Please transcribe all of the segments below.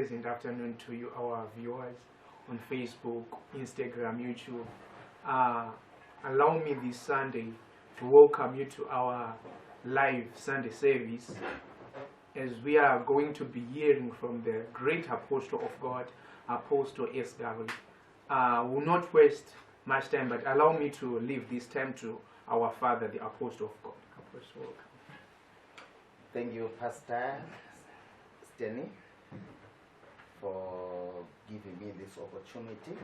pleasant afternoon to you, our viewers on Facebook, Instagram, YouTube. Allow me this Sunday to welcome you to our live Sunday service, as we are going to be hearing from the great Apostle of God, Apostle S Garwi. Will not waste much time, but allow me to leave this time to our Father, the Apostle of God. Apostle, welcome. Thank you, Pastor Stanley, for giving me this opportunity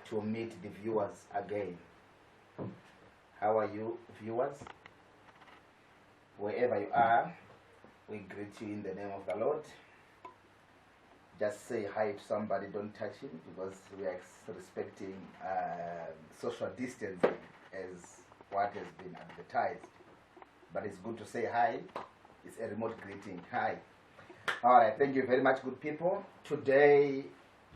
to meet the viewers again. How are you, viewers? Wherever you are, we greet you in the name of the Lord. Just say hi to somebody, don't touch him, because we are respecting social distancing as what has been advertised. But it's good to say hi. It's a remote greeting. Hi. All right, thank you very much, good people. Today,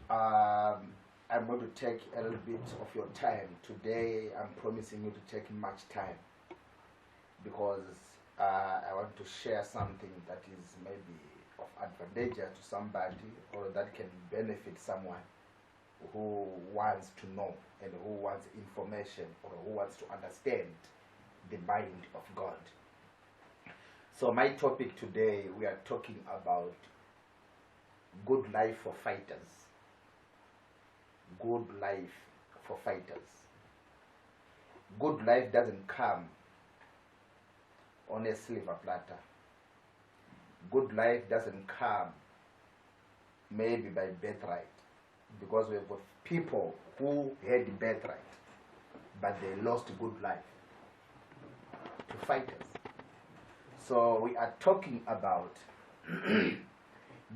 I'm going to take a little bit of your time. Today, I'm promising you to take much time, because I want to share something that is maybe of advantage to somebody, or that can benefit someone who wants to know and who wants information, or who wants to understand the mind of God. So my topic today, we are talking about good life for fighters. Good life for fighters. Good life doesn't come on a silver platter. Good life doesn't come maybe by birthright, because we've got people who had birthright, but they lost good life to fighters. So we are talking about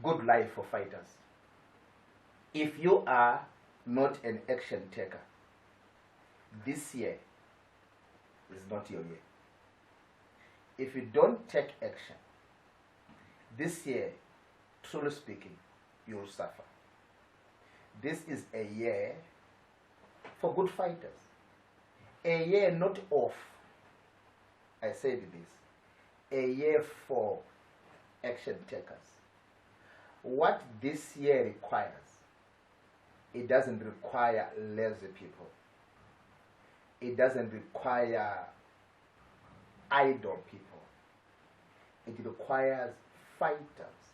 good life for fighters. If you are not an action taker, this year is not your year. If you don't take action, this year, truly speaking, you will suffer. This is a year for good fighters. A year not off. I said this. A year for action takers. What this year requires, it doesn't require lazy people. It doesn't require idle people. It requires fighters.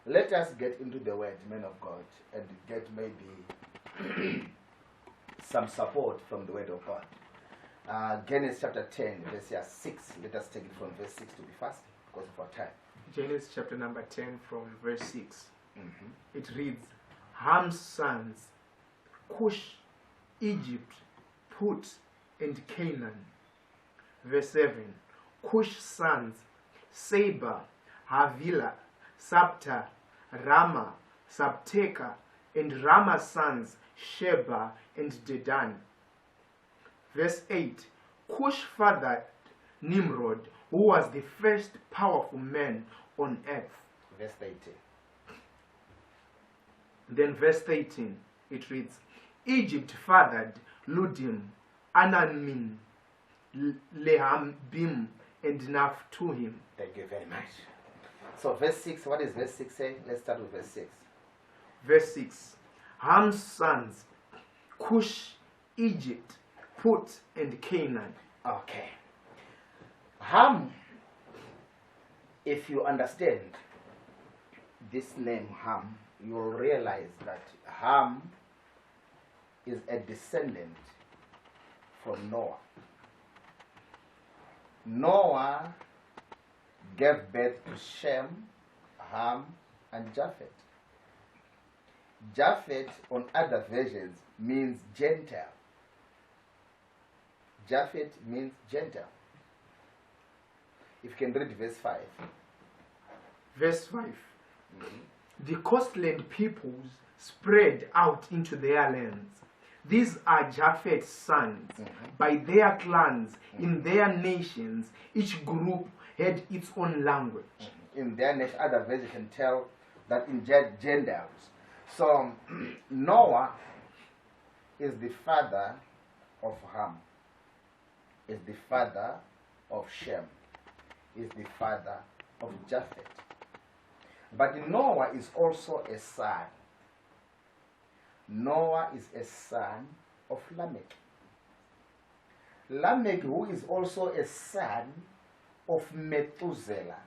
Let us get into the word, men of God, and get maybe some support from the word of God. Genesis chapter 10, verse 6. Let us take it from verse 6 to be fast, because of our time. Genesis chapter number 10 from verse 6. It reads, Ham's sons, Cush, Egypt, Put, and Canaan. Verse 7. Cush's sons, Seba, Havilah, Sabta, Rama, Sabteka, and Rama's sons, Sheba and Dedan. Verse 8. Cush fathered Nimrod, who was the first powerful man on earth. Verse 18. Then verse 18, it reads, Egypt fathered Ludim, Anamim, Lehambim, and Naphtuhim. Thank you very much. So verse 6, what is verse 6 saying? Let's start with verse 6. Verse 6. Ham's sons, Cush, Egypt, Put, and Canaan. Okay. Ham, if you understand this name Ham, you will realize that Ham is a descendant from Noah. Noah gave birth to Shem, Ham, and Japheth. Japheth, on other versions, means Gentile. Japheth means Gentile. If you can read verse 5. Verse 5. The coastland peoples spread out into their lands. These are Japheth's sons. By their clans, in their nations, each group had its own language. In their nation, other versions you can tell that in Gentiles. So Noah is the father of Ham, is the father of Shem, is the father of Japheth. But Noah is also a son. Noah is a son of Lamech. Lamech, who is also a son of Methuselah.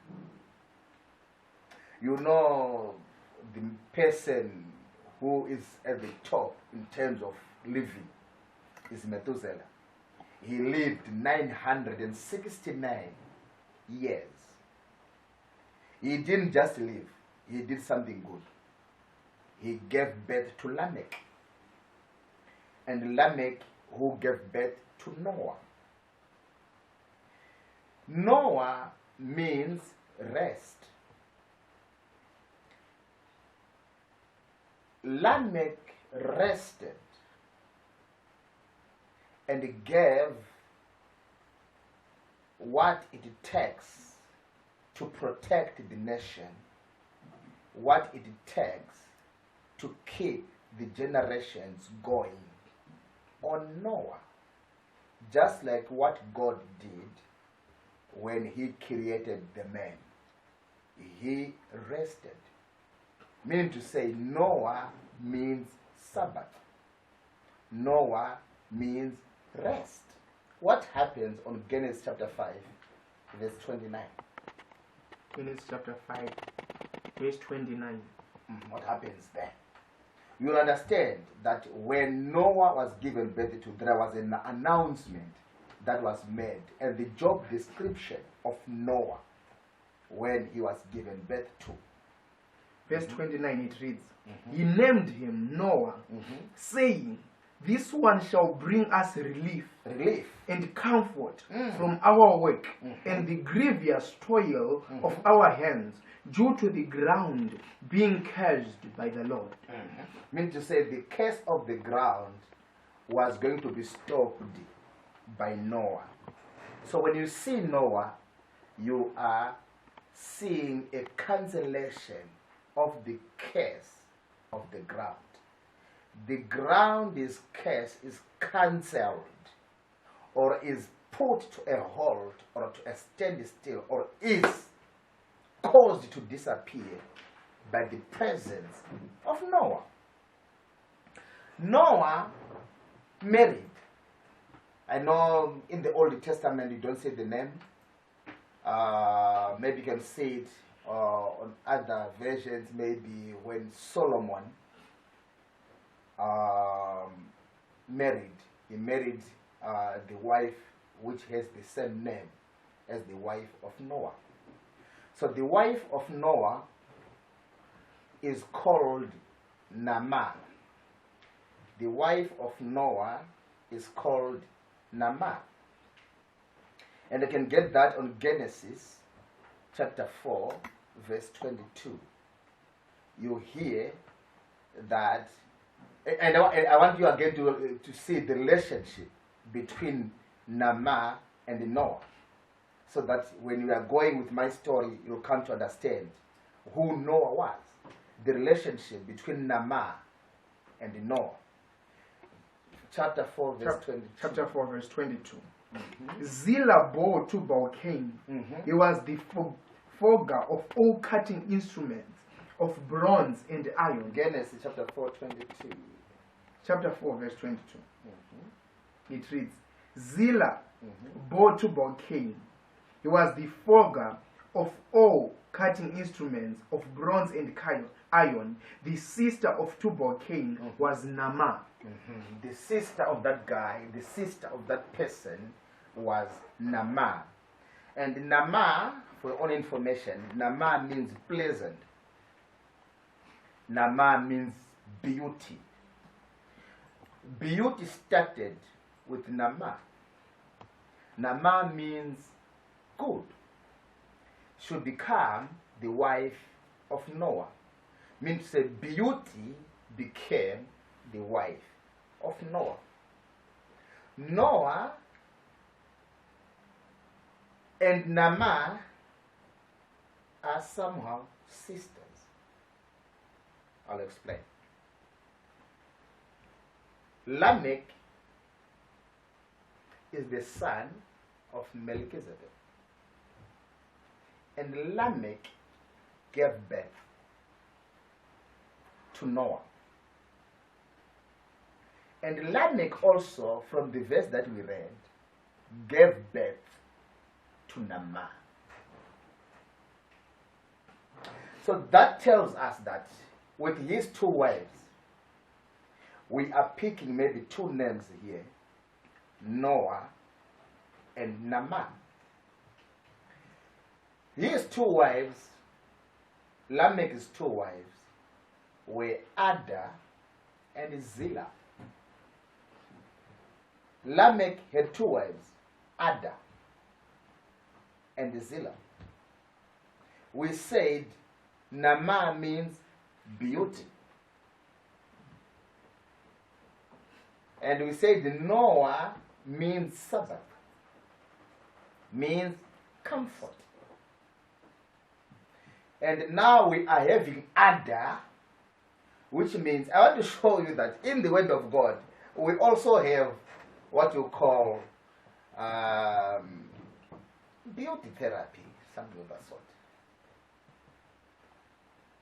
You know, the person who is at the top in terms of living is Methuselah. He lived 969 years. He didn't just live, he did something good. He gave birth to Lamech. And Lamech, who gave birth to Noah. Noah means rest. Lamech rested and gave what it takes to protect the nation, what it takes to keep the generations going on Noah, just like what God did when he created the man. He rested. Meaning to say, Noah means Sabbath. Noah means rest. What happens on Genesis chapter 5, verse 29? Genesis chapter 5, verse 29. What happens there? You'll understand that when Noah was given birth to, there was an announcement that was made, and the job description of Noah when he was given birth to. Verse 29, it reads, He named him Noah, saying, This one shall bring us relief and comfort from our work and the grievous toil of our hands, due to the ground being cursed by the Lord. Meaning to say, the curse of the ground was going to be stopped by Noah. So when you see Noah, you are seeing a cancellation of the curse of the ground. The ground is cursed, is cancelled, or is put to a halt, or to a standstill, or is caused to disappear by the presence of Noah. Noah married. I know in the Old Testament you don't say the name. Maybe you can say it on other versions, maybe when Solomon married. He married the wife which has the same name as the wife of Noah. So the wife of Noah is called Naamah. The wife of Noah is called Naamah. And you can get that on Genesis chapter 4, verse 22. You hear that, and I want you again to see the relationship between Naamah and Noah, so that when you are going with my story, you'll come to understand who Noah was. The relationship between Naamah and Noah. Chapter 4, verse 22. Chapter 4, verse 22. Zillah bore Tubal-Cain. He was the forger of all cutting instruments of bronze and iron. Genesis chapter 4, 22. Chapter 4, verse 22. It reads, Zillah bore Tubal-Cain. He was the forger of all cutting instruments of bronze and iron. The sister of Tubal-Cain was Naamah. The sister of that guy, the sister of that person was Naamah. And Naamah, for your own information, Naamah means pleasant. Naamah means beauty. Beauty started with Naamah. Naamah means good. Should become the wife of Noah. Means to say beauty became the wife of Noah. Noah and Naamah are somehow sisters. I'll explain. Lamech is the son of Melchizedek. And Lamech gave birth to Noah. And Lamech also, from the verse that we read, gave birth to Nama. So that tells us that with his two wives, we are picking maybe two names here, Noah and Nama. His two wives, Lamech's two wives, were Ada and Zillah. Lamech had two wives, Ada and Zillah. We said Nama means beauty. And we said Noah means Sabbath, means comfort. And now we are having Ada, which means, I want to show you that in the Word of God, we also have what you call beauty therapy, something of that sort.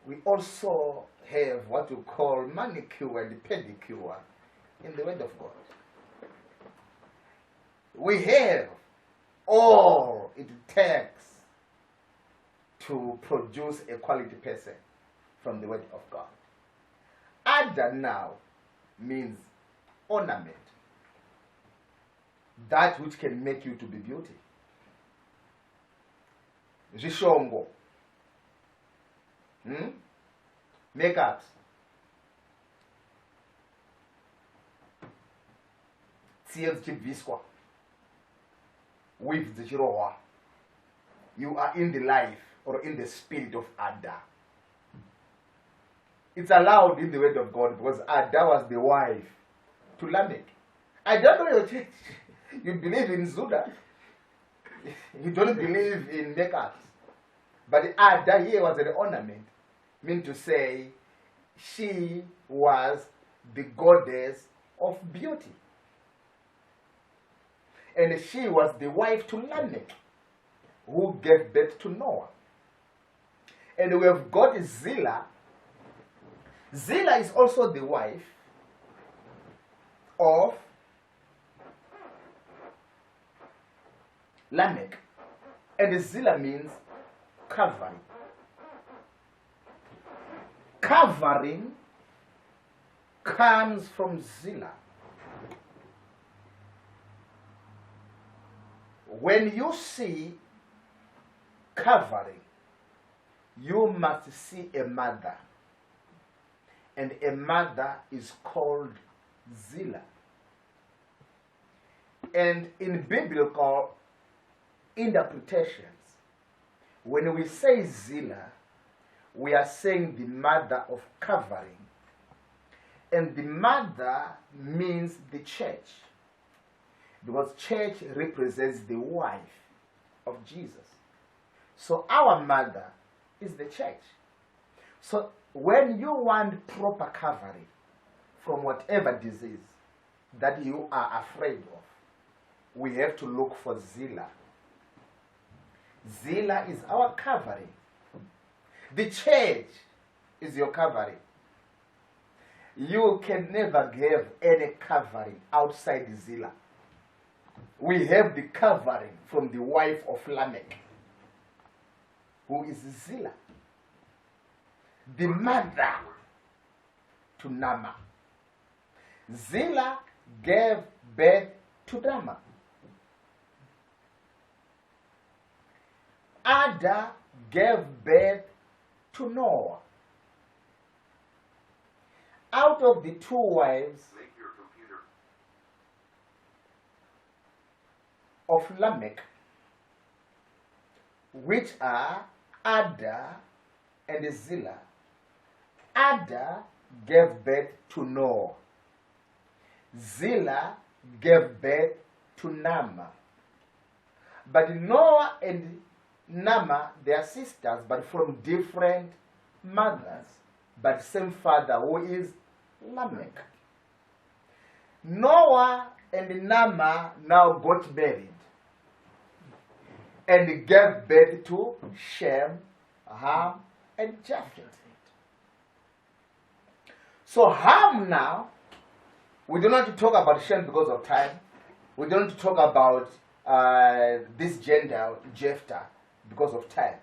We also have what you call manicure and pedicure in the Word of God. We have all it takes to produce a quality person from the Word of God. Ada now means ornament, that which can make you to be beauty. Zishongo, makeups, tsiye zichibviswa, weave zichirohwa. You are in the life or in the spirit of Ada. It's allowed in the Word of God because Ada was the wife to Lamech. I don't know your church. You believe in Zuda. You don't believe in makeups. But Ada here was an ornament, mean to say she was the goddess of beauty. And she was the wife to Lamech, who gave birth to Noah. And we have got Zillah. Zillah is also the wife of Lamech. And Zillah means covering. Covering comes from Zillah. When you see covering, you must see a mother. And a mother is called Zillah. And in biblical interpretations, when we say Zillah, we are saying the mother of covering. And the mother means the church, because church represents the wife of Jesus. So our mother is the church. So when you want proper covering from whatever disease that you are afraid of, we have to look for Zillah. Zillah is our covering. The church is your covering. You can never have any covering outside Zillah. We have the covering from the wife of Lamech, who is Zillah, the mother to Nama. Zillah gave birth to Nama. Ada gave birth to Noah. Out of the two wives of Lamech, which are Ada and Zillah, Ada gave birth to Noah. Zillah gave birth to Nama. But Noah and Nama, they are sisters, but from different mothers, but same father, who is Lamech. Noah and Nama now got married and gave birth to Shem, Ham, and Japheth. So Ham now, we don't want to talk about Shem because of time. We don't want to talk about this gender, Jephthah, because of time.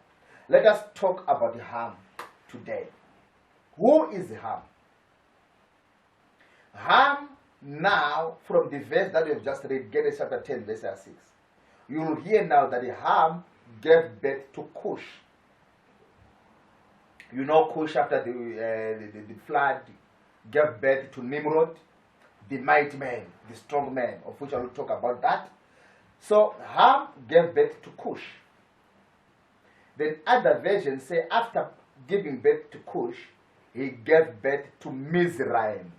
Let us talk about Ham today. Who is Ham? Ham now, from the verse that we have just read, Genesis chapter 10, verse 6, you will hear now that Ham gave birth to Cush. You know Cush, after the flood, gave birth to Nimrod, the mighty man, the strong man, of which I will talk about that. So Ham gave birth to Cush. Then other versions say after giving birth to Cush, he gave birth to Mizraim.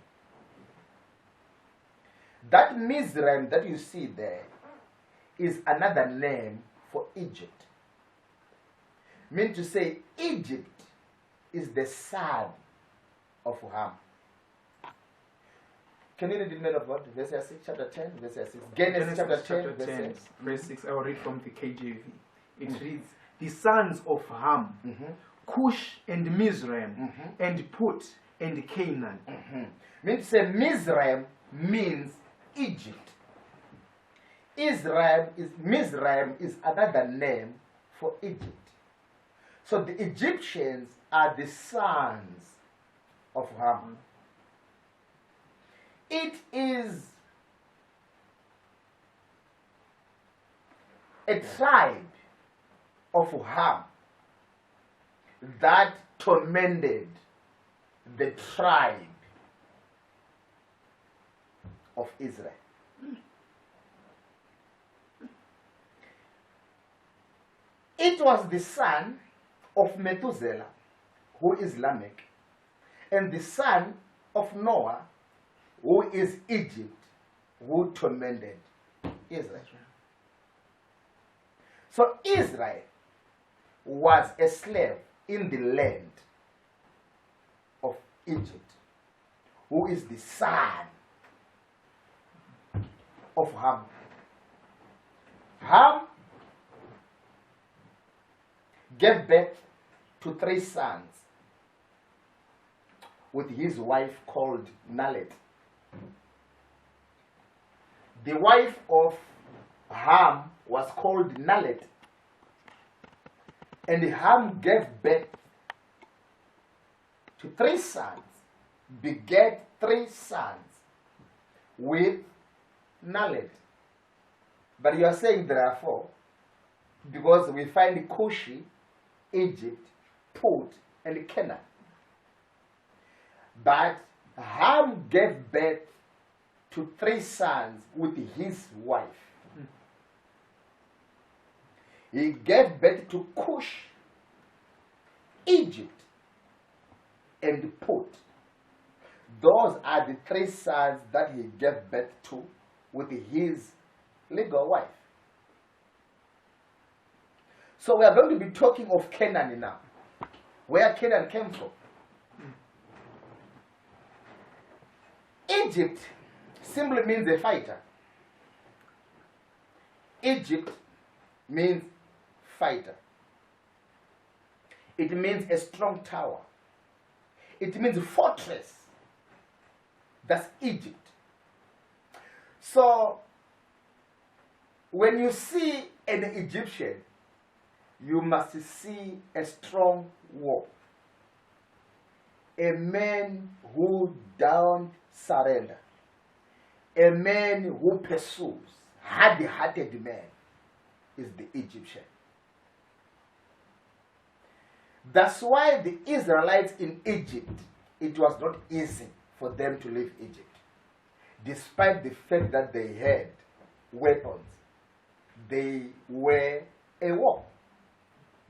That Mizraim that you see there is another name for Egypt. Mean to say Egypt is the son of Ham. Can you read the name of God? Verse 6, chapter 10, verse 6. Genesis chapter 10, verse 6. Verse 6, I will read from the KJV. It reads, the sons of Ham, Cush and Mizraim, and Put and Canaan. Means to say Mizraim means Egypt. Mizraim is another name for Egypt. So the Egyptians are the sons of Ham. It is a tribe of Ham that tormented the tribe of Israel. It was the son of Methuselah, who is Lamech, and the son of Noah, who is Egypt, who tormented Israel. So Israel was a slave in the land of Egypt, who is the son of Ham. Ham gave birth to 3 sons with his wife called Nalet. The wife of Ham was called Nalet, and Ham gave birth to 3 sons, begat 3 sons with Nalet. But you are saying therefore, because we find Cushi, Egypt, Put, and Canaan. But Ham gave birth to 3 sons with his wife. He gave birth to Cush, Egypt, and Put. Those are the 3 sons that he gave birth to with his legal wife. So we are going to be talking of Canaan now. Where Canaan came from. Egypt simply means a fighter. Egypt means fighter. It means a strong tower. It means a fortress. That's Egypt. So when you see an Egyptian, you must see a strong war. A man who don't surrender. A man who pursues. Hard-hearted man is the Egyptian. That's why the Israelites in Egypt, it was not easy for them to leave Egypt. Despite the fact that they had weapons, they were a war.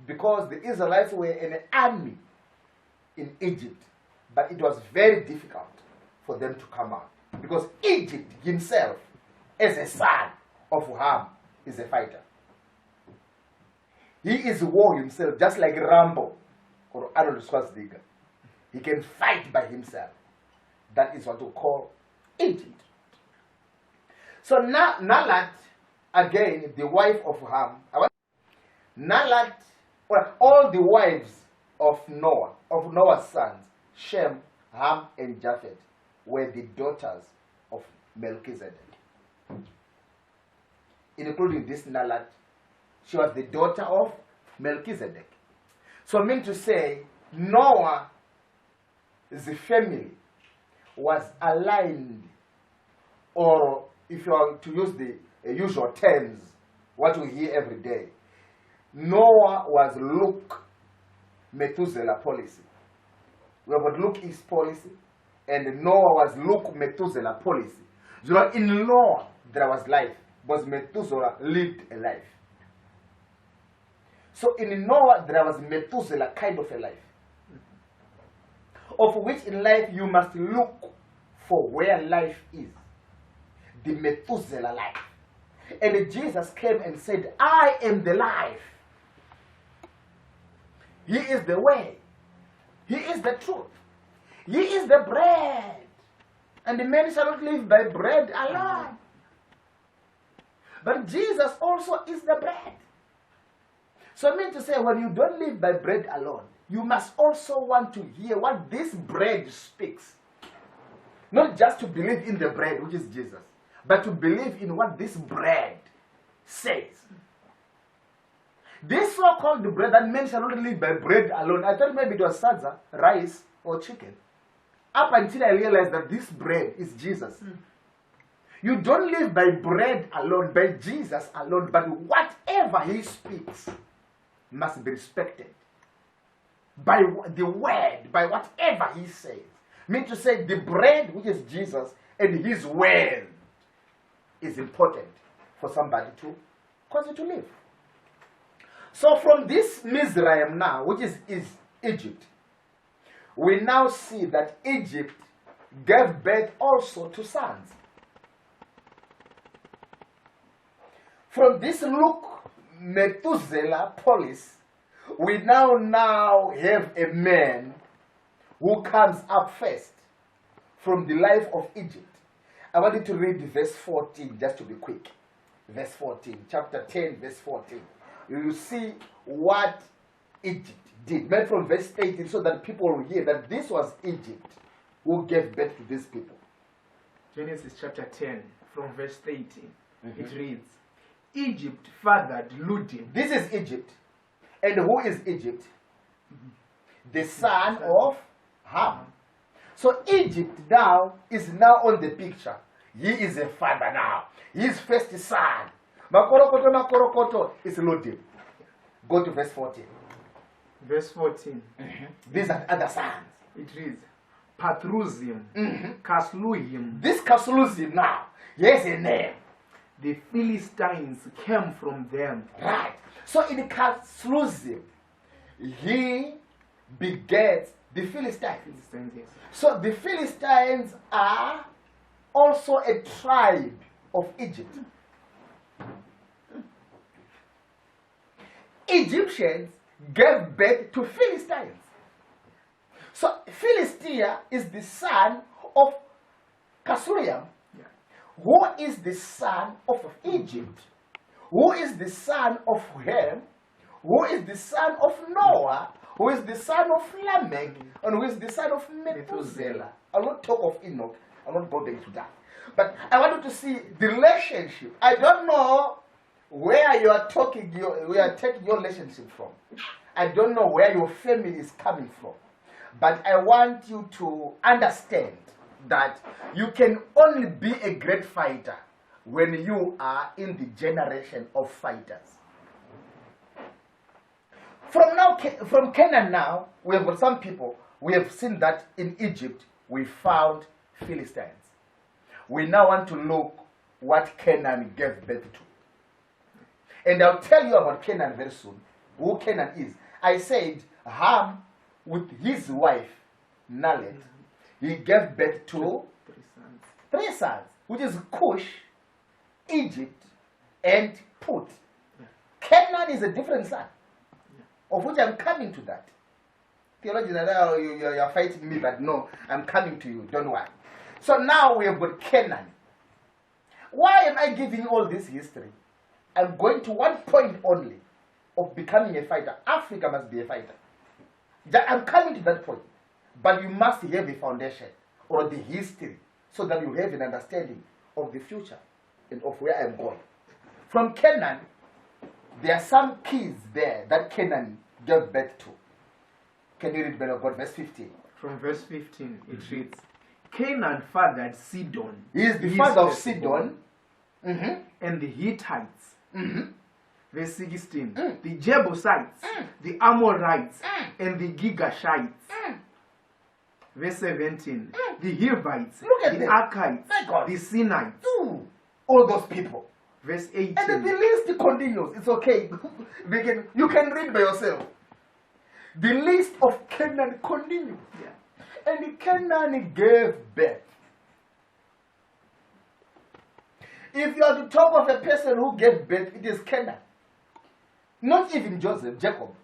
Because the Israelites were an army in Egypt, but it was very difficult for them to come out. Because Egypt himself, as a son of Ham, is a fighter. He is war himself, just like Rambo or Arnold Schwarzenegger. He can fight by himself. That is what we call Egypt. So Nalat, again, the wife of Ham, Nalat, well, all the wives of Noah, of Noah's sons, Shem, Ham and Japheth were the daughters of Melchizedek. Including this Nalat, she was the daughter of Melchizedek. So I mean to say, Noah's family was aligned, or if you are to use the usual terms, what we hear every day, Noah was Luke Methuselah policy. We have got Luke East policy, and Noah was Luke Methuselah policy. You know, in Noah there was life, but Methuselah lived a life. So in Noah there was Methuselah kind of a life, of which in life you must look for where life is, the Methuselah life. And Jesus came and said, I am the life. He is the way. He is the truth. He is the bread. And the man shall not live by bread alone. But Jesus also is the bread. So I mean to say, when you don't live by bread alone, you must also want to hear what this bread speaks. Not just to believe in the bread, which is Jesus, but to believe in what this bread says. This so-called bread that men shall not live by bread alone. I thought maybe it was sadza, rice, or chicken. Up until I realized that this bread is Jesus. You don't live by bread alone, by Jesus alone, but whatever he speaks must be respected. By the word, by whatever he says. Mean to say the bread, which is Jesus, and his word is important for somebody to cause you to live. So from this Mizraim now, which is Egypt, we now see that Egypt gave birth also to sons. From this Luke Methuselah polis, we now have a man who comes up first from the life of Egypt. I want you to read verse 14 just to be quick. Verse 14, chapter 10, verse 14. You will see what Egypt did. Made from verse 18 so that people will hear that this was Egypt who gave birth to these people. Genesis chapter 10 from verse 18. It reads, Egypt fathered Ludim. This is Egypt. And who is Egypt? The son of Ham. So Egypt now is now on the picture. He is a father now. His first son. Makorokoto is Ludim. Go to verse 14. Verse 14. These are other sons. It reads, Patruzim, Kasluhim. This Kasluhim now, he has a name. The Philistines came from them. Right. So in Kasluhim, he begets the Philistines. Yes. So the Philistines are also a tribe of Egypt. Egyptians gave birth to Philistines. So Philistia is the son of Kasluhim, who is the son of Egypt, who is the son of Ham, who is the son of Noah, who is the son of Lamech, and who is the son of Methuselah. I'll not talk of Enoch. I'll not go into that. But I want you to see the relationship. I don't know where you are taking your relationship from. I don't know where your family is coming from. But I want you to understand that you can only be a great fighter when you are in the generation of fighters. From Canaan now, we have got some people, we have seen that in Egypt we found Philistines. We now want to look what Canaan gave birth to. And I'll tell you about Canaan very soon, who Canaan is. I said Ham with his wife, Nalet, he gave birth to three sons, which is Cush, Egypt, and Put. Canaan is a different son, of which I'm coming to that. Theologians are, you're fighting me, but no, I'm coming to you, don't worry. So now we have got Canaan. Why am I giving all this history? I'm going to one point only of becoming a fighter. Africa must be a fighter. I'm coming to that point. But you must have a foundation or the history so that you have an understanding of the future and of where I'm going. From Canaan, there are some kids there that Canaan gave birth to. Can you read, man of God, verse 15? From verse 15, it reads, Canaan fathered Sidon. He is the father of Sidon. And the Hittites. Verse 16, the Jebusites, the Amorites, and the Gigashites. Verse 17, the Hivites, the Archites, the Sinites. All those people. Verse 18. And then the list continues. It's okay. You can read by yourself. The list of Canaan continues. Yeah. And Canaan gave birth. If you are to talk of a person who gave birth, it is Canaan. Not even Joseph, Jacob.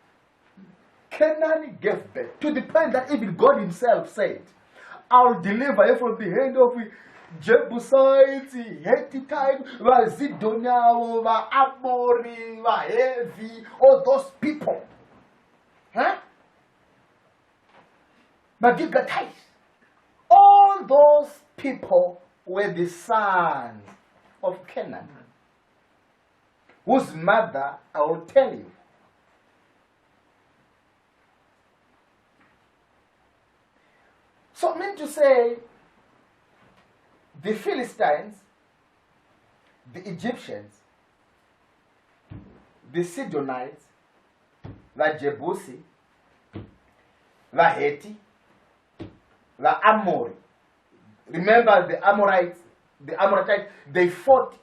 Canaan gave birth to the point that even God himself said, I'll deliver you from the hand of the Jebusites, Hittites, Zidonians, Amori, Hevi, all those people. Huh? Magigatais. All those people were the sons of Canaan, whose mother I will tell you. So I mean to say, the Philistines, the Egyptians, the Sidonites, the Jebusi, the Hittite, the Amori. Remember the Amorites, they fought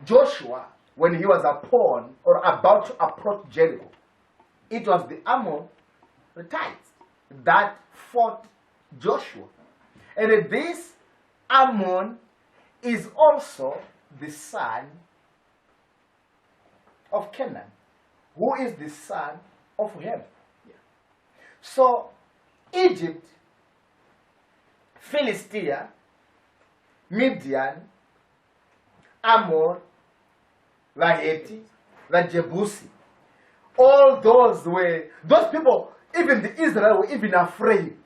Joshua when he was upon or about to approach Jericho. It was the Amorites that fought Joshua. And this Ammon is also the son of Canaan, who is the son of Ham. Yeah. So Egypt, Philistia, Midian, Ammon, the Hittite, the Jebusi, all those people, even the Israel were even afraid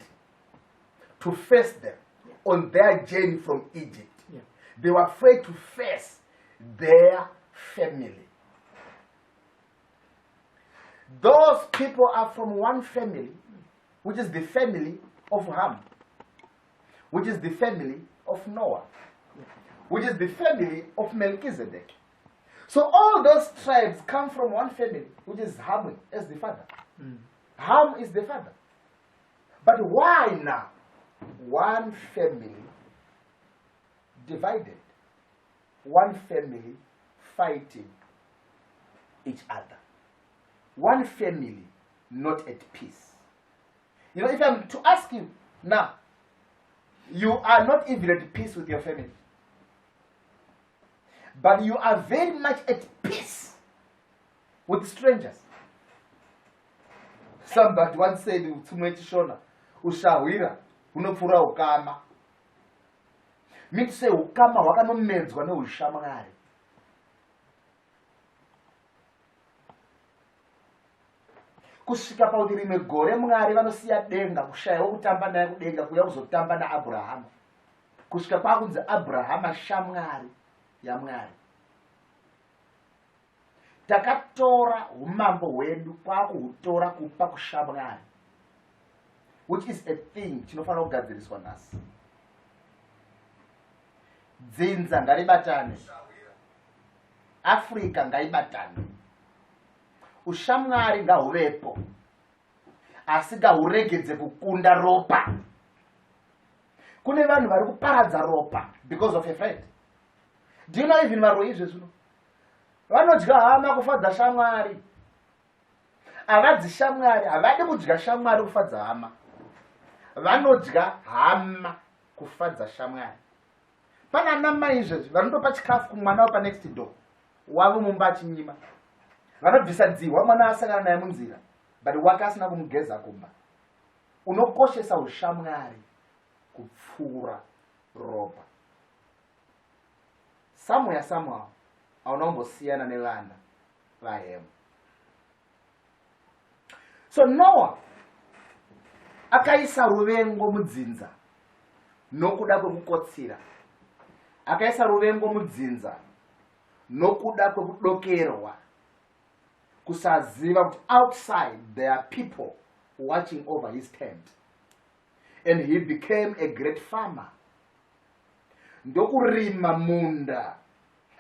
to face them on their journey from Egypt. Yeah. They were afraid to face their family. Those people are from one family, which is the family of Ham, which is the family of Noah, which is the family of Melchizedek. So all those tribes come from one family, which is Ham as the father. Ham is the father. But why now? One family divided. One family fighting each other. One family not at peace. You know, if I'm to ask you now, you are not even at peace with your family, but you are very much at peace with strangers. Somebody once said, Shona, ushawira, unopfura ukama. Mean to say, ukama wakanomedzwa neushamwari. Kusvika pauti rimwe gore Mwari vanosiya denga kushayiwa kutamba naye kudenga kuya kuzotamba naAbhurahama. Kusvika kwakunzi Abhurahama shamwari yaMwari. Takatora umambo hwedu kwakuhutora kupa kushamwari, which is a thing chinofanira kugadziriswa nhasi. Dzinza ngaribatane, Africa ngaibatane, ushamwari ngahuvepo, asi ngahuregedze kukunda ropa. Kune vanhu vari kuparadza ropa because of a friend. Do you know even varoi izvezvino? Vanodya hama kufadza shamwari. Avadzi shamwari, havadi kudya shamwari kufadza hama. Vanodya hama kufadza shamwari. Pana anamai izvezvi vanotopa chikafu kumwana wapa next door wavo mumba achinyima. Vanobvisa dzihwa mwana asangana naye munzira, but wake asina kumugeza kumba. Unokoshesa ushamwari kupfuura ropa. Somewhere somehow aunombosiyana nevana vahemu. So Noah akaisa ruvengo mudzinza nokuda kwekukotsira, akaisa ruvengo mudzinza nokuda kwekudokerwa, kusaziva kuti outside there are people watching over his tent. And he became a great farmer. Ndokurima munda.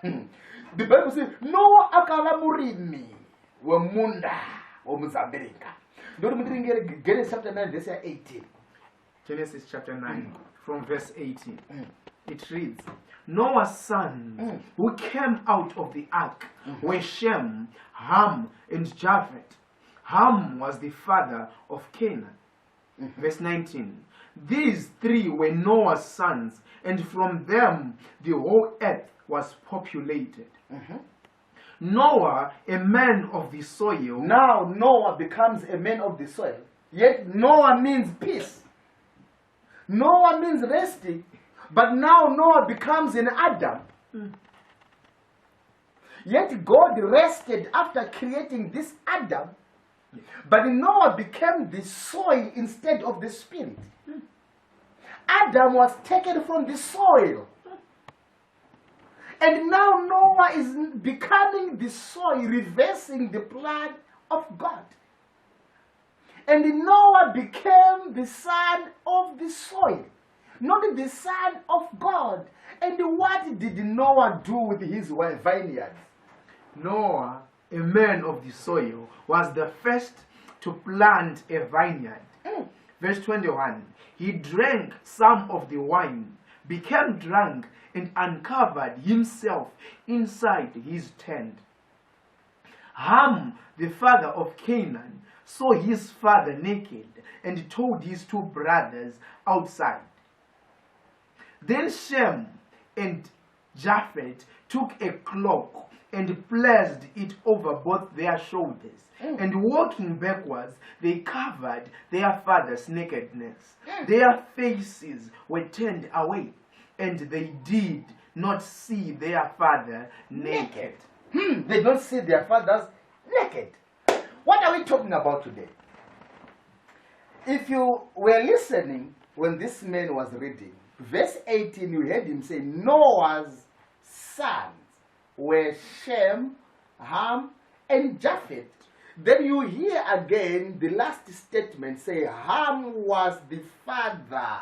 The Bible says Noah akala murimi wemunda womuzabirika. Genesis chapter 9 verse 18. Genesis chapter 9 from verse 18. It reads, Noah's sons who came out of the ark were Shem, Ham, and Japheth. Ham was the father of Canaan. Verse 19. These three were Noah's sons, and from them the whole earth was populated. Noah, a man of the soil. Now Noah becomes a man of the soil. Yet Noah means peace. Noah means resting. But now Noah becomes an Adam. Yet God rested after creating this Adam. But Noah became the soil instead of the spirit. Adam was taken from the soil. And now Noah is becoming the soil, reversing the plan of God. And Noah became the son of the soil, not the son of God. And what did Noah do with his vineyards? Noah, a man of the soil, was the first to plant a vineyard. Verse 21. He drank some of the wine, became drunk, and uncovered himself inside his tent. Ham, the father of Canaan, saw his father naked and told his two brothers outside. Then Shem and Japheth took a cloak and placed it over both their shoulders. And walking backwards, they covered their father's nakedness. Their faces were turned away, and they did not see their father naked. They don't see their fathers naked. What are we talking about today? If you were listening when this man was reading, verse 18, you heard him say, Noah's sons were Shem, Ham, and Japheth. Then you hear again the last statement say, Ham was the father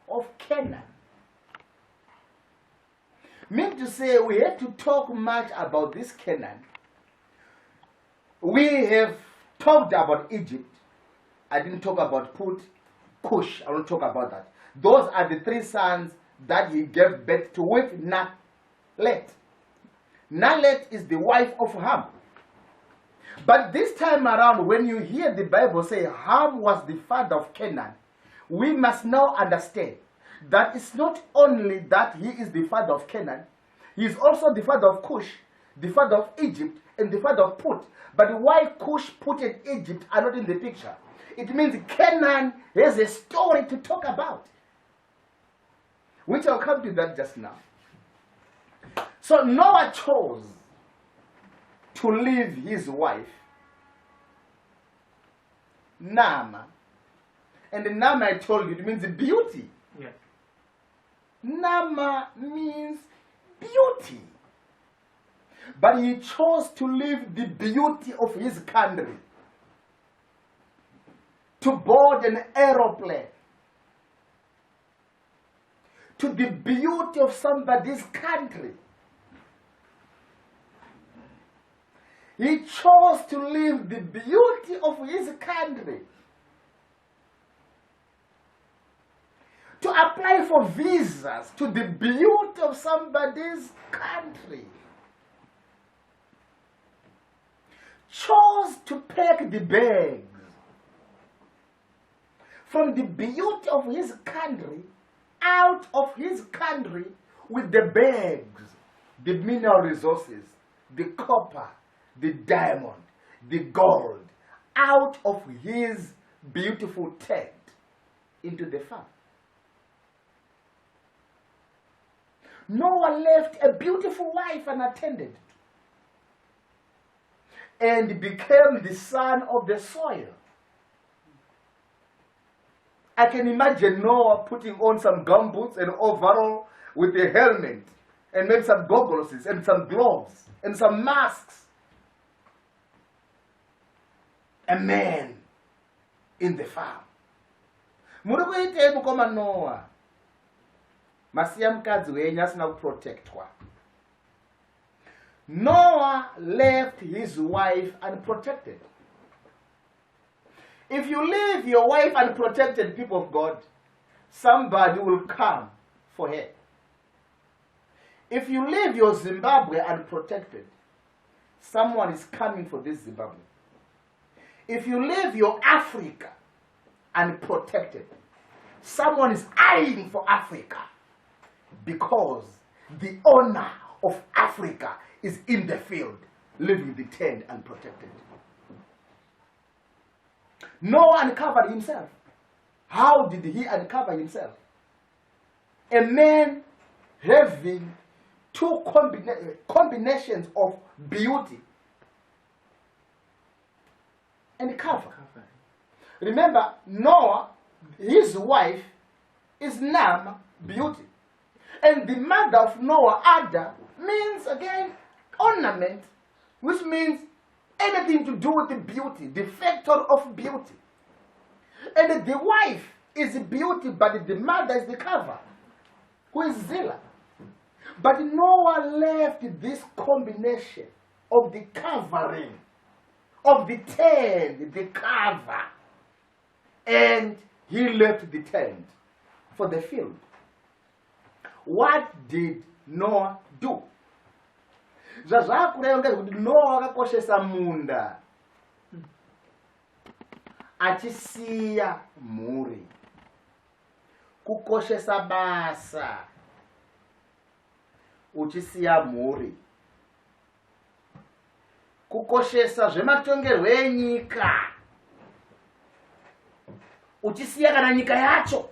of Canaan. Meaning to say, we have to talk much about this Canaan. We have talked about Egypt. I didn't talk about Cush. I won't talk about that. Those are the three sons that he gave birth to with Nalet. Nalet is the wife of Ham. But this time around, when you hear the Bible say Ham was the father of Canaan, we must now understand that it's not only that he is the father of Canaan, he is also the father of Cush, the father of Egypt, and the father of Put. But why Cush, Put, and Egypt are not in the picture? It means Canaan has a story to talk about, which I'll come to that just now. So Noah chose to leave his wife, Nama. And Nama, I told you, it means beauty. Yeah. Nama means beauty. But he chose to leave the beauty of his country to board an aeroplane to the beauty of somebody's country. He chose to leave the beauty of his country to apply for visas to the beauty of somebody's country. Chose to pack the bags from the beauty of his country out of his country with the bags, the mineral resources, the copper, the diamond, the gold, out of his beautiful tent into the farm. Noah left a beautiful wife unattended and became the son of the soil. I can imagine Noah putting on some gumboots and overall with a helmet and maybe some goggles and some gloves and some masks. A man in the farm. Muri kuitei mukoma Noah? Masiya mukadzi wenyu asina kuprotectwa. Noah left his wife unprotected. If you leave your wife unprotected, people of God, somebody will come for her. If you leave your Zimbabwe unprotected, someone is coming for this Zimbabwe. If you leave your Africa unprotected, someone is eyeing for Africa because the owner of Africa is in the field, leaving the tent unprotected. Noah uncovered himself. How did he uncover himself? A man having two combinations of beauty and cover. Remember, Noah, his wife, is Nam, beauty. And the mother of Noah, Ada, means again ornament, which means anything to do with the beauty, the factor of beauty. And the wife is the beauty, but the mother is the cover, who is Zillah. But Noah left this combination of the covering, of the tent, the cover, and he left the tent for the field. What did Noah do? Noah akakoshesa munda achisiya mhuri, kukoshesa basa uchisiya mhuri, kukoshesa zvematongerwo enyika uchisiya kana nyika yacho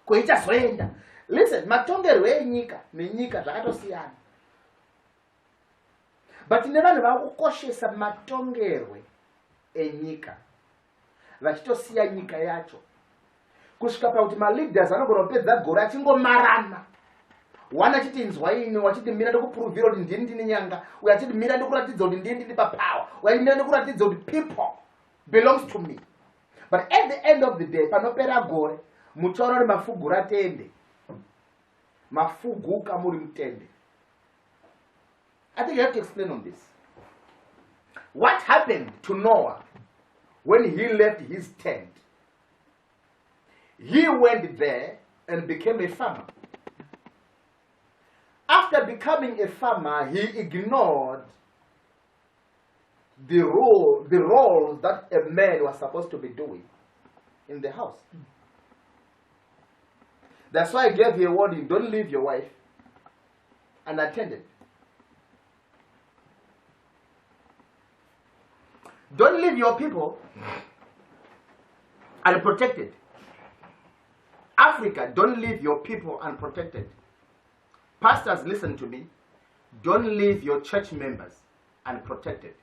kweichazoenda. Listen, matongerwo enyika nenyika zvakatosiyana. But nevanhu vakukoshesa matongerwo enyika vachitosiya nyika yacho, kusvika pakuti maleaders anogona kupedza gore achingomarana. Wana achiti nzwaini, wachiti mira ndokupuruvhira kuti ndini ndine nyanga, uye achiti mira ndokuratidza kuti ndini ndine papower, uye mira ndokuratidza kuti people belongs to me. But at the end of the day, panopera gore, muchaona kuti mafugura tende, mafuguka muri mutende. I think you have to explain on this. What happened to Noah when he left his tent? He went there and became a farmer. After becoming a farmer, he ignored the roles that a man was supposed to be doing in the house. That's why I gave you a warning: don't leave your wife unattended. Don't leave your people unprotected. Africa, don't leave your people unprotected. Pastors, listen to me. Don't leave your church members unprotected.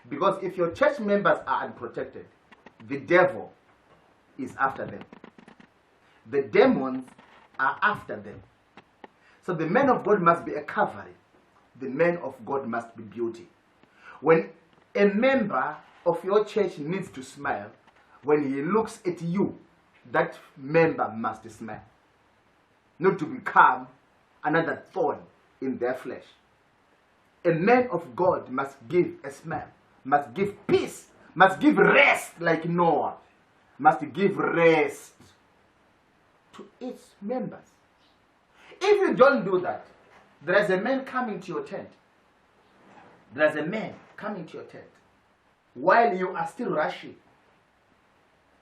Because if your church members are unprotected, the devil is after them. The demons are after them. So the man of God must be a covering. The man of God must be beauty. When a member of your church needs to smile, when he looks at you, that member must smile. Not to become another thorn in their flesh. A man of God must give a smile, must give peace, must give rest like Noah, must give rest to its members. If you don't do that, there is a man coming to your tent. There is a man coming to your tent while you are still rushing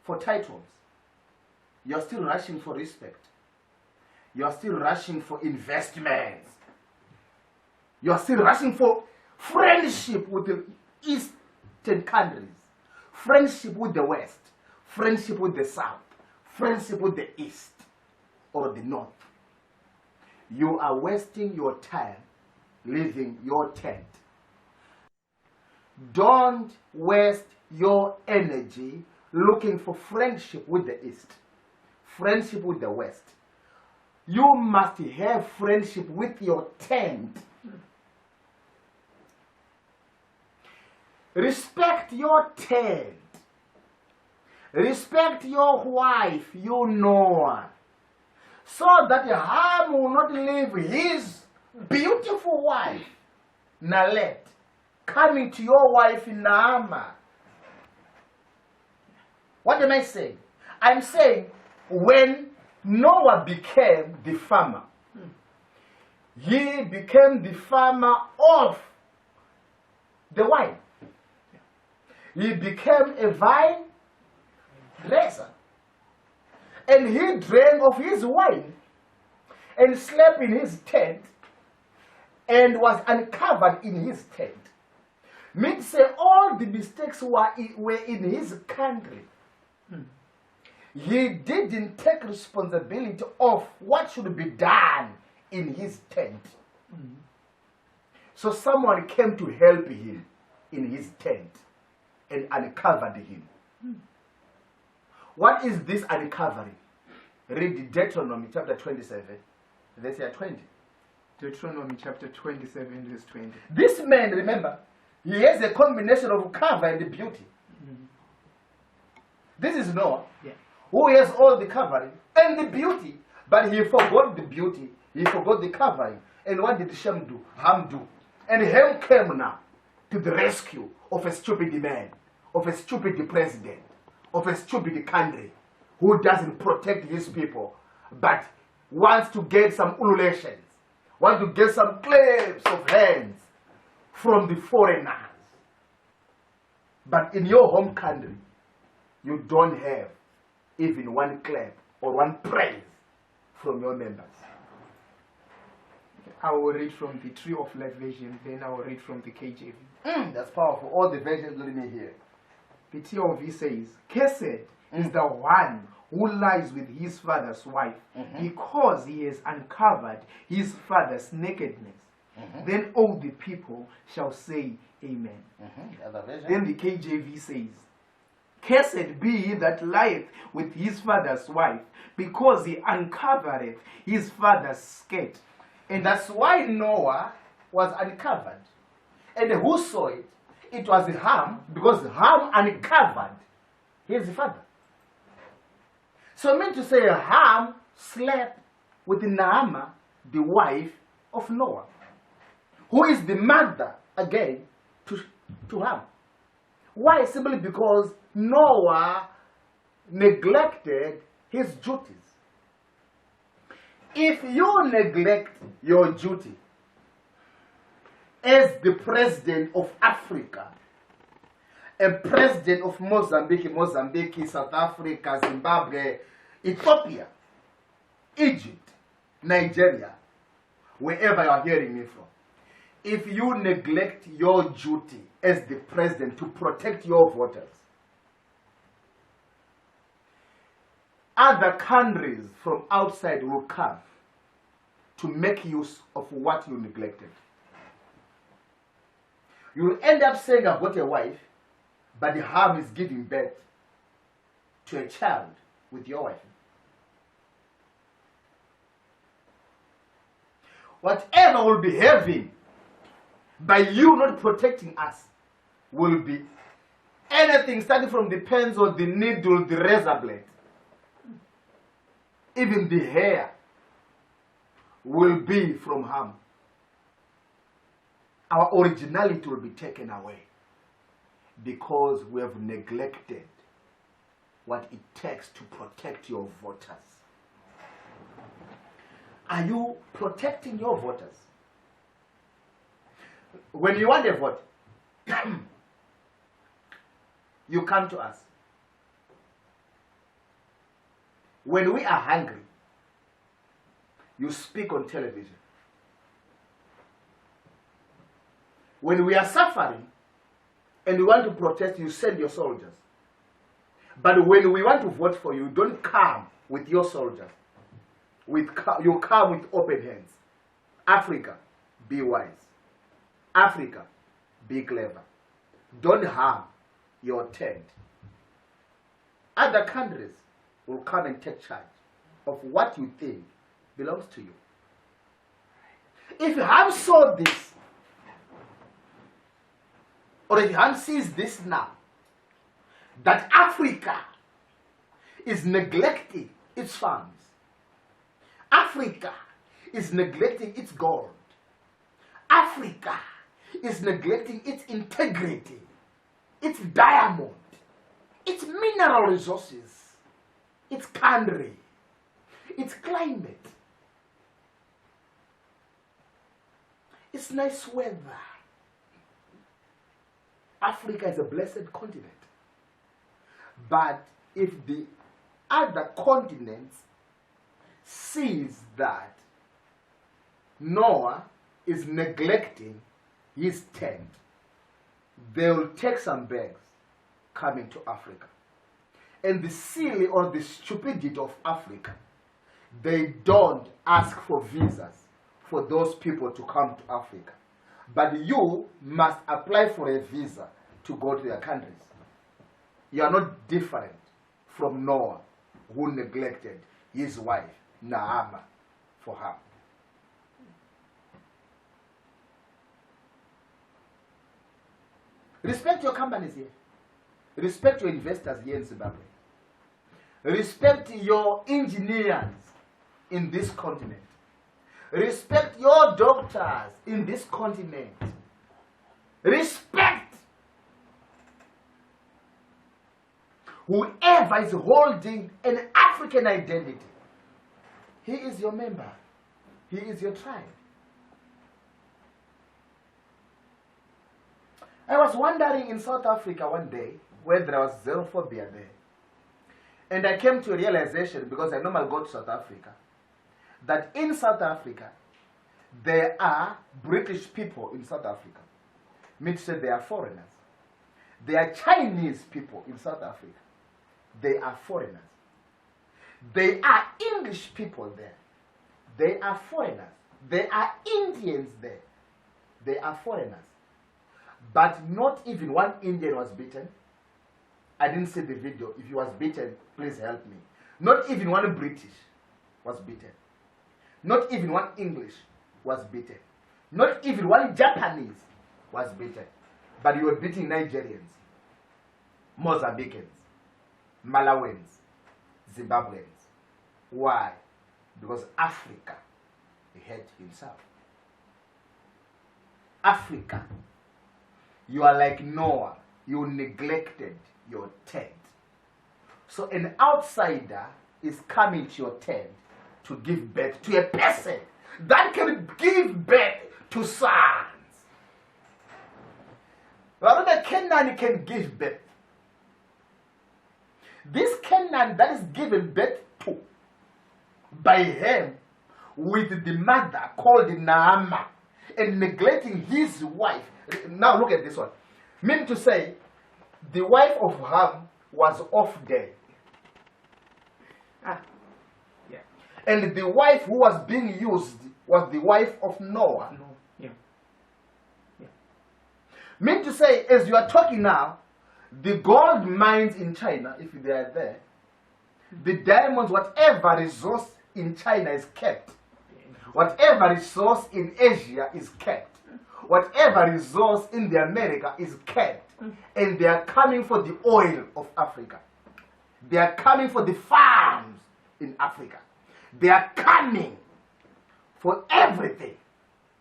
for titles. You're still rushing for respect. You're still rushing for investments. You're still rushing for friendship with the Eastern countries, friendship with the West, friendship with the South, friendship with the East or the North. You are wasting your time leaving your tent. Don't waste your energy looking for friendship with the East, friendship with the West. You must have friendship with your tent. Respect your tent. Respect your wife, you know, so that Ham will not leave his beautiful wife, Nalet, coming to your wife, Naama. What am I saying? I'm saying when Noah became the farmer, he became the farmer of the wine. He became a vine dresser. And he drank of his wine and slept in his tent and was uncovered in his tent. Means say all the mistakes were in his country. He didn't take responsibility of what should be done in his tent. So someone came to help him in his tent and uncovered him. What is this uncovering? Read Deuteronomy chapter 27, verse 20. Deuteronomy chapter 27, verse 20. This man, remember, he has a combination of cover and beauty. This is Noah, who has all the covering and the beauty, but he forgot the beauty, he forgot the covering. And what did Ham do? And Ham came now to the rescue of a stupid man, of a stupid president, of a stupid country who doesn't protect his people, but wants to get some ululations, wants to get some claims of hands from the foreigners. But in your home country, you don't have even one clap or one praise from your members. I will read from the Tree of Life version, then I will read from the KJV. That's powerful. All the versions let me hear. The TOV says, Cursed is the one who lies with his father's wife, because he has uncovered his father's nakedness. Then all the people shall say, Amen. Then the KJV says, Cursed be he that lieth with his father's wife, because he uncovereth his father's skirt. And that's why Noah was uncovered. And who saw it? It was Ham, because Ham uncovered his father. So I mean to say Ham slept with Naama, the wife of Noah, who is the mother, again, to Ham. Why? Simply because Noah neglected his duties. If you neglect your duty as the president of Africa, a president of Mozambique, South Africa, Zimbabwe, Ethiopia, Egypt, Nigeria, wherever you are hearing me from, if you neglect your duty as the president to protect your voters, other countries from outside will come to make use of what you neglected. You will end up saying, I've got a wife, but the harm is giving birth to a child with your wife. Whatever will be heavy by you not protecting us will be anything starting from the pens or the needle, the razor blade, even the hair will be from harm. Our originality will be taken away because we have neglected what it takes to protect your voters. Are you protecting your voters? When you want a vote, you come to us. When we are hungry, you speak on television. When we are suffering and we want to protest, you send your soldiers. But when we want to vote for you, don't come with your soldiers. You come with open hands. Africa, be wise. Africa, be clever. Don't harm your tent. other countries will come and take charge of what you think belongs to you. If Ham saw this, or if Ham sees this now, that Africa is neglecting its farms, Africa is neglecting its gold, Africa is neglecting its integrity, its diamond, its mineral resources, its country, its climate, its nice weather. Africa is a blessed continent. But if the other continents sees that Noah is neglecting his tent, they will take some bags coming to Africa. And the silly or the stupidity of Africa, they don't ask for visas for those people to come to Africa. But you must apply for a visa to go to their countries. You are not different from Noah, who neglected his wife, Naamah, for her. Respect your companies here. Respect your investors here in Zimbabwe. Respect your engineers in this continent. Respect your doctors in this continent. Respect whoever is holding an African identity. He is your member. He is your tribe. I was wandering in South Africa one day where there was xenophobia there. And I came to a realization, because I normally go to South Africa, that in South Africa, there are British people in South Africa. Means that they are foreigners. There are Chinese people in South Africa. They are foreigners. There are English people there. They are foreigners. There are Indians there. They are foreigners. But not even one Indian was beaten. I didn't see the video. If he was beaten, please help me. Not even one British was beaten. Not even one English was beaten. Not even one Japanese was beaten. But you were beating Nigerians, Mozambicans, Malawans, Zimbabweans. Why? Because Africa hate himself. Africa, you are like Noah. You neglected your tent. So an outsider is coming to your tent to give birth to a person that can give birth to sons. Rather, Canaan can give birth. This Canaan that is given birth to by him with the mother called Naamah and neglecting his wife. Now look at this one. Meaning to say, the wife of Ham was off there. Yeah. And the wife who was being used was the wife of Noah. No. Yeah. Yeah. Meaning to say, as you are talking now, the gold mines in China, if they are there, the diamonds, whatever resource in China is kept. Whatever resource in Asia is kept. Whatever resource in the America is kept. And they are coming for the oil of Africa. They are coming for the farms in Africa. They are coming for everything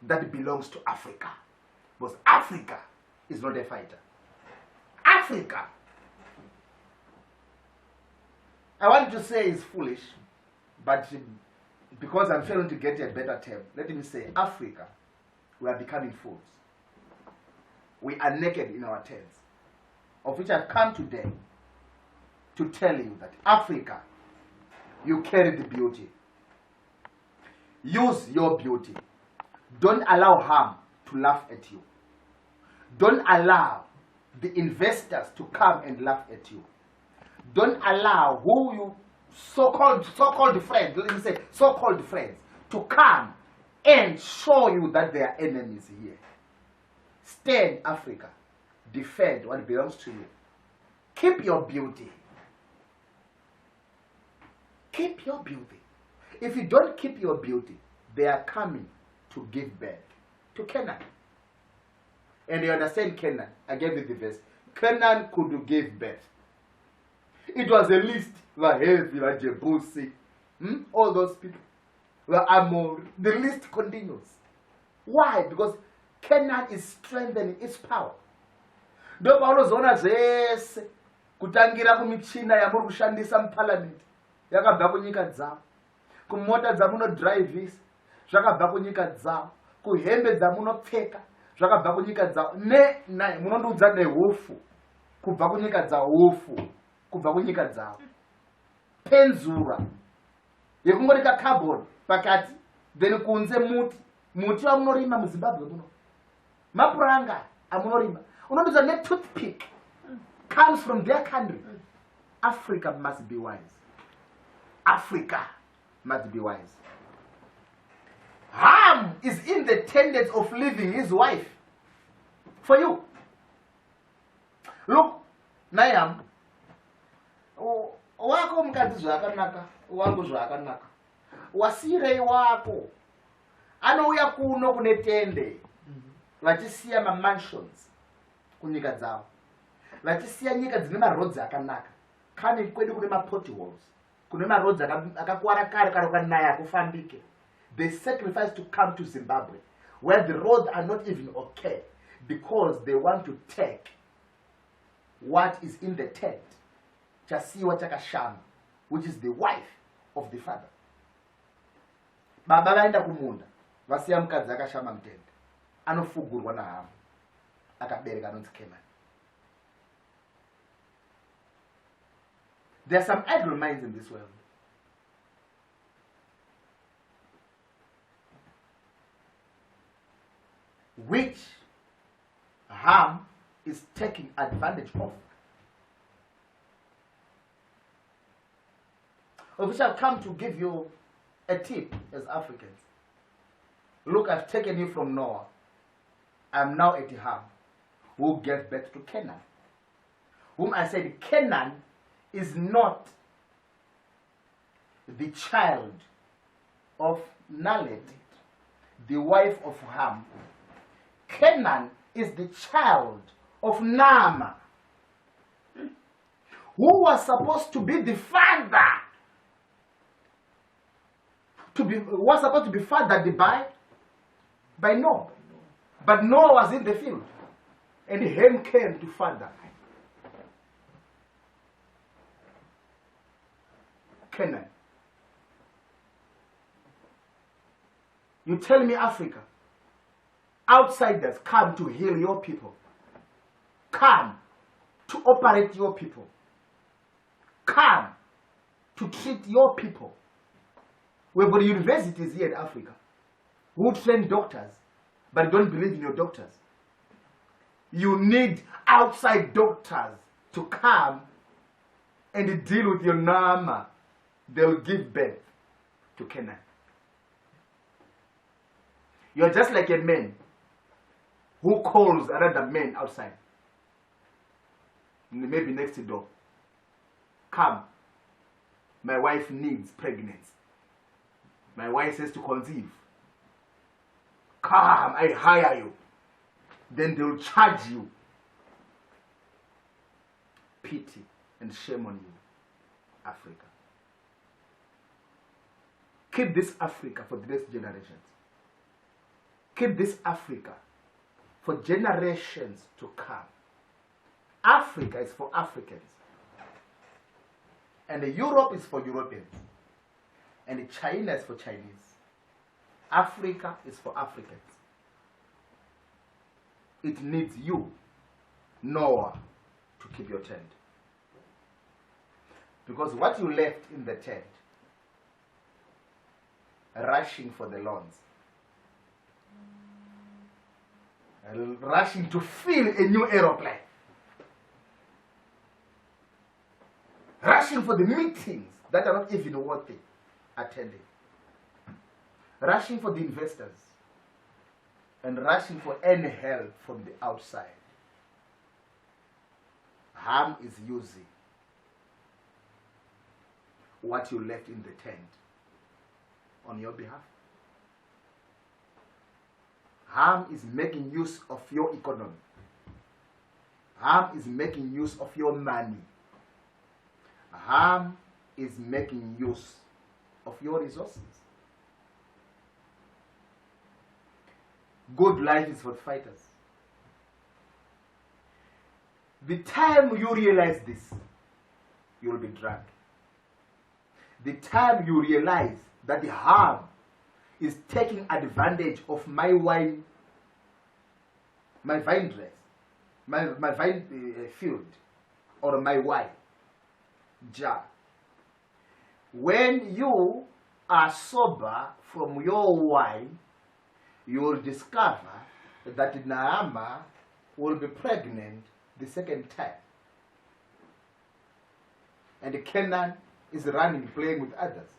that belongs to Africa. Because Africa is not a fighter. Africa, I want to say is foolish, but because I'm failing to get a better term, let me say Africa, we are becoming fools. We are naked in our tents, of which I've come today to tell you that Africa, you carry the beauty. Use your beauty. Don't allow harm to laugh at you. Don't allow the investors to come and laugh at you. Don't allow who you so-called friends, let me say so-called friends, to come and show you that they are enemies here. Stand, Africa. Defend what belongs to you. Keep your beauty. Keep your beauty. If you don't keep your beauty, they are coming to give birth to Canaan. And you understand Canaan? I gave you the verse. Canaan could give birth. It was a list. The Hevi, the Jebusi, all those people. The Amor. The list continues. Why? Because Canaan is strengthening its power. Ndo paunozoona zvese kutangira kumichina yamuri kushandisa muparliament yakabva kunyika dzavo, kumota dzamunodhiraivhisa zvakabva kunyika dzavo, kuhembe dzamunopfeka zvakabva kunyika dzavo, munondiudza nehufu kubva kunyika dzahufu, kubva kunyika dzavo, penzura yekungorika carbon pakati, then kunze muti wamunorima muZimbabwe muno, mapuranga amunorima unondiudza netoothpick comes from their country. Africa must be wise. Africa must be wise. Ham is in the tendency of leaving his wife for you. Look, Nayam, wako mukadzi zvakanaka, wangu zvakanaka, wasirei wako anouya kuno kune tende vachisiya mamansions kunyika dzavo, vachisiya nyika dzine marodzi akanaka. Kane kwedu kune mapotholes, kune marodzi akakwara kare kana ukanaya akufambike. They sacrifice to come to Zimbabwe where the roads are not even okay because they want to take what is in the tent, chasiwa chakashama, which is the wife of the father. Baba vaenda kumunda vasiya mukadzi akashama mutende, anofugurwa nahama, akabereka anonzi Canaan. There are some idle minds in this world. Which Ham is taking advantage of. We shall come to give you a tip as Africans. Look, I've taken you from Noah. I'm now at Ham, who gave birth to Canaan. Whom I said Canaan is not the child of Nalet, the wife of Ham. Canaan is the child of Naamah, who was supposed to be the father, was supposed to be fathered by Noah. But Noah was in the field, and Ham came to father Canaan. You tell me, Africa, outsiders come to heal your people, come to operate your people, come to treat your people. We've got universities here in Africa who train doctors but don't believe in your doctors. You need outside doctors to come and deal with your Naamah. They'll give birth to Canaan. You're just like a man who calls another man outside, maybe next door. Come, my wife needs pregnancy. My wife says to conceive. Come, I hire you. Then they'll charge you. Pity and shame on you, Africa. Keep this Africa for the next generations. Keep this Africa for generations to come. Africa is for Africans. And Europe is for Europeans. And China is for Chinese. Africa is for Africans. It needs you, Noah, to keep your tent. Because what you left in the tent, rushing for the lawns, rushing to fill a new aeroplane, rushing for the meetings that are not even worthy attending, rushing for the investors, and rushing for any help from the outside. Ham is using what you left in the tent on your behalf. Ham is making use of your economy. Ham is making use of your money. Ham is making use of your resources. Good life is for fighters. The time you realize this, you will be drunk. The time you realize that the harm is taking advantage of my wine, my vine dress, my vine field, or my wine jar. When you are sober from your wine, you will discover that Naama will be pregnant the second time. And Canaan is running, playing with others.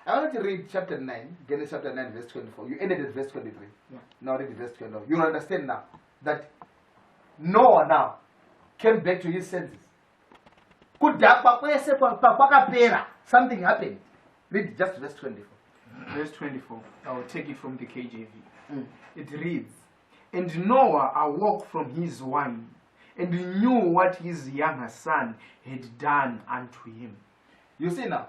I wanted to read chapter 9, Genesis chapter 9, verse 24. You ended at verse 23. Yeah. Now read verse 24. You'll understand now that Noah now came back to his senses. Something happened. Read just verse 24. Verse 24. I will take it from the KJV. It reads, "And Noah awoke from his wine, and knew what his younger son had done unto him." You see now,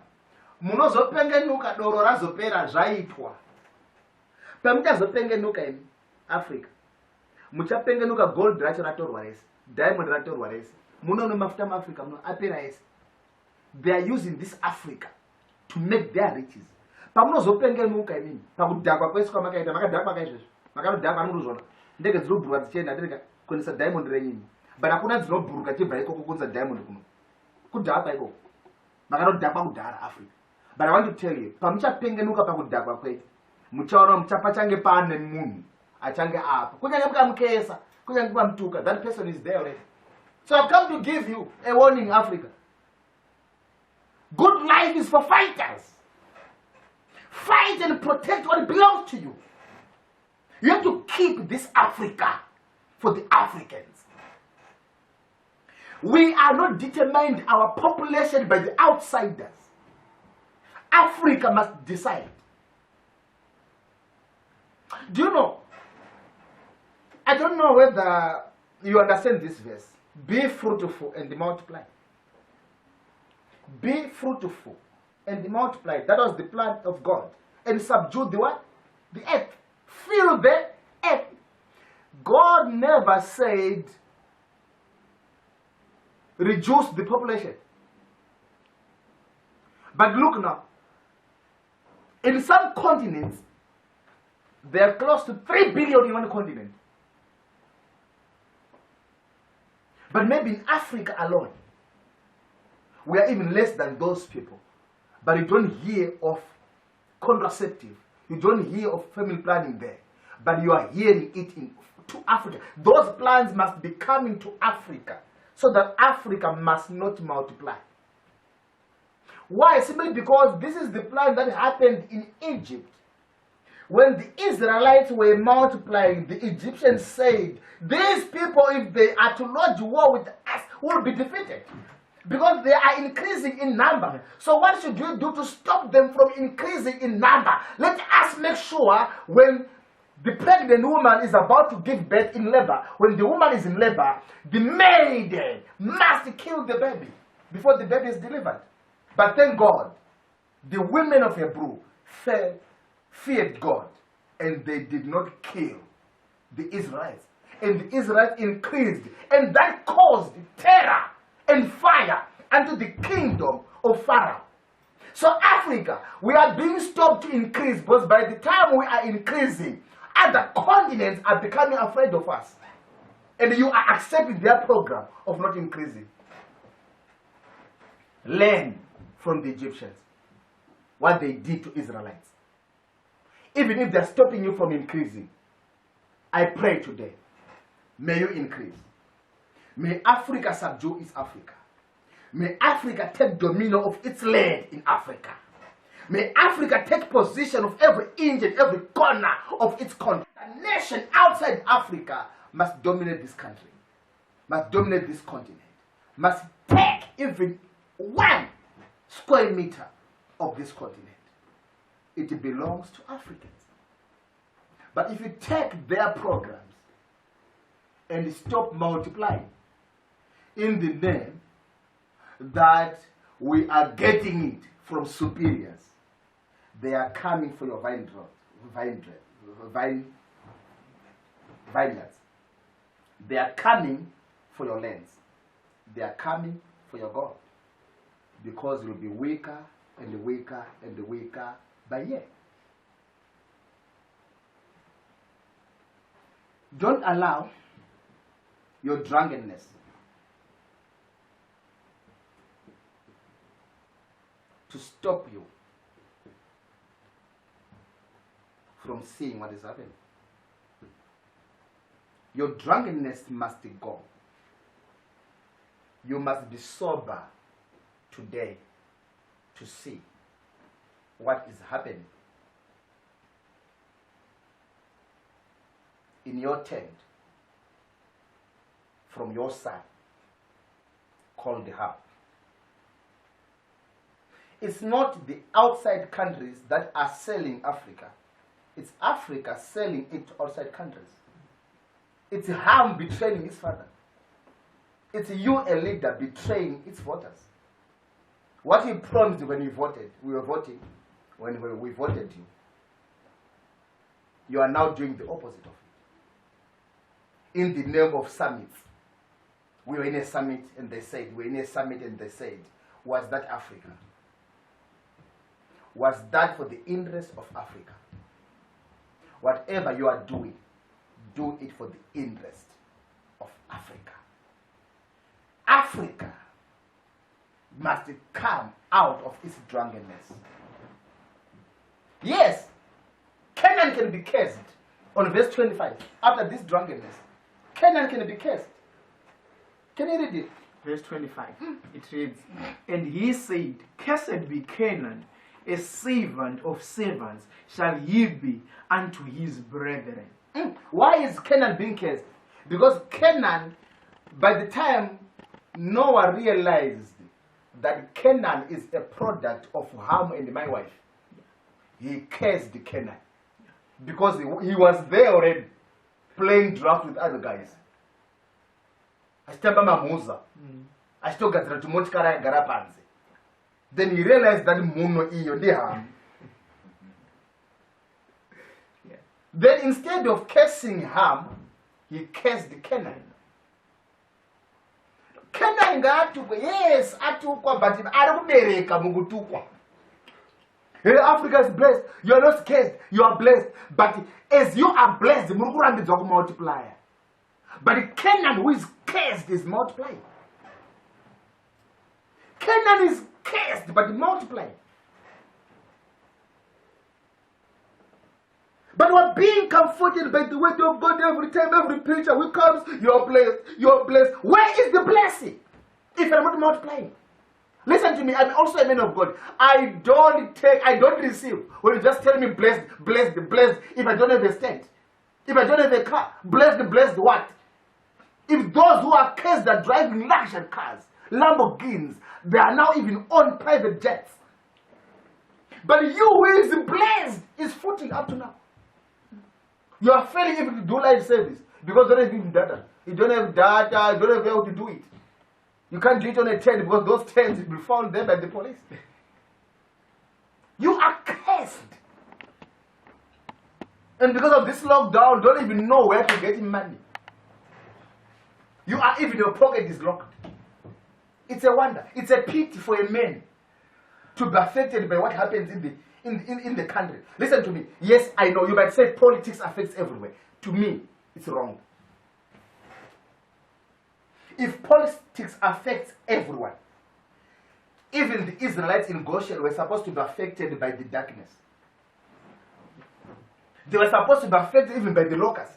munozopengenuka doro razopera zvaitwa. Pamuchazopengenuka in Africa, muchapengenuka gold racho ratorwa rese, diamond ratorwa rese. Munono mafuta muAfrica muno apera ese. They are using this Africa to make their riches. Pamunozopengenuka inini, pakudhakwa kwese kwamakaita, makadhakwa kaizvozvo. Makadhakwa anotozvona. Ndege dzinobhuruka dzichienda ndiri kuendesa diamond renyini. But hakuna dzinobhuruka chibva ikoko kunza diamond kuno. Kudhakwa ikoko. Makadhakwa kudhara Africa. But I want to tell you, pamuchapengenuka pakudhakwa kwedu, muchaona muchapachange pane munhu achange apa. Kunyange mukamukesa, kunyange mukamtuka, that person is there already. So I've come to give you a warning, Africa. Good life is for fighters. Fight and protect what belongs to you. You have to keep this Africa for the Africans. We are not determined our population by the outsiders. Africa must decide. Do you know? I don't know whether you understand this verse. Be fruitful and multiply. Be fruitful and multiply. That was the plan of God. And subdue the what? The earth. Fill the earth. God never said reduce the population. But look now. In some continents, there are close to 3 billion in one continent. But maybe in Africa alone, we are even less than those people. But you don't hear of contraceptive. You don't hear of family planning there. But you are hearing it to Africa. Those plans must be coming to Africa so that Africa must not multiply. Why? Simply because this is the plan that happened in Egypt. When the Israelites were multiplying, the Egyptians said, these people, if they are to lodge war with us, will be defeated. Because they are increasing in number. So what should we do to stop them from increasing in number? Let us make sure when the pregnant woman is about to give birth in labor, when the woman is in labor, the maiden must kill the baby before the baby is delivered. But thank God, the women of Hebrew feared God, and they did not kill the Israelites. And the Israelites increased, and that caused terror and fire unto the kingdom of Pharaoh. So Africa, we are being stopped to increase, because by the time we are increasing, other continents are becoming afraid of us. And you are accepting their program of not increasing. Learn from the Egyptians what they did to Israelites. Even if they're stopping you from increasing, I pray today, may you increase. May Africa subdue its Africa. May Africa take dominion of its land in Africa. May Africa take possession of every inch and every corner of its country. A nation outside Africa must dominate this country. must dominate this continent, must take even 1 square meter of this continent. It belongs to Africans. But if you take their programs and stop multiplying in the name that we are getting it from superiors, they are coming for your vineyards. They are coming for your lands. They are coming for your God. Because you'll be weaker and weaker and weaker by year. Don't allow your drunkenness to stop you from seeing what is happening. Your drunkenness must go. You must be sober today to see what is happening in your tent from your side called the hub. It's not the outside countries that are selling Africa. It's Africa selling it to outside countries. It's Ham betraying his father. It's you, a leader, betraying its voters. What he promised when we were voting, when we voted you, you are now doing the opposite of it. In the name of summits. We were in a summit and they said, was that Africa? Was that for the interest of Africa? Whatever you are doing, do it for the interest of Africa. Africa must come out of its drunkenness. Yes, Canaan can be cursed. On verse 25, after this drunkenness, Canaan can be cursed. Can you read it? Verse 25, it reads, "And he said, Cursed be Canaan, a servant of servants shall he be unto his brethren." Why is Canaan being cursed? Because Canaan, by the time Noah realized that Canaan is a product of Ham and my wife, he cursed Canaan. Because he was there already, playing draft with other guys. Then he realized that Muno iyo ndi Ham. Then instead of cursing Ham, he cursed Canaan. Canaan ngatukwa, yes, atukwa, but arakubereka mugutukwa. Hey, Africa is blessed. You are not cursed. You are blessed. But as you are blessed, murukurandi zoku multiplier. But Canaan, who is cursed, is multiplying. Canaan is cursed, but multiplying. But we're being comforted by the word of God every time, every preacher who comes, you're blessed, you're blessed. Where is the blessing if I'm not multiplying? Listen to me, I'm also a man of God. I don't receive. When you just tell me blessed, blessed, blessed, if I don't have a stand, if I don't have a car, blessed, blessed what? If those who are cursed are driving luxury cars, Lamborghinis, they are now even on private jets. But you who is blessed is footing up to now. You are failing even to do life service because you don't have even data. You don't have data, you don't have how to do it. You can't do it on a tent because those tents will be found there by the police. You are cursed. And because of this lockdown, don't even know where to get money. You are even your pocket is locked. It's a wonder. It's a pity for a man to be affected by what happens in the country. Listen to me. Yes, I know you might say politics affects everywhere. To me, it's wrong. If politics affects everyone, even the Israelites in Goshen were supposed to be affected by the darkness. They were supposed to be affected even by the locust.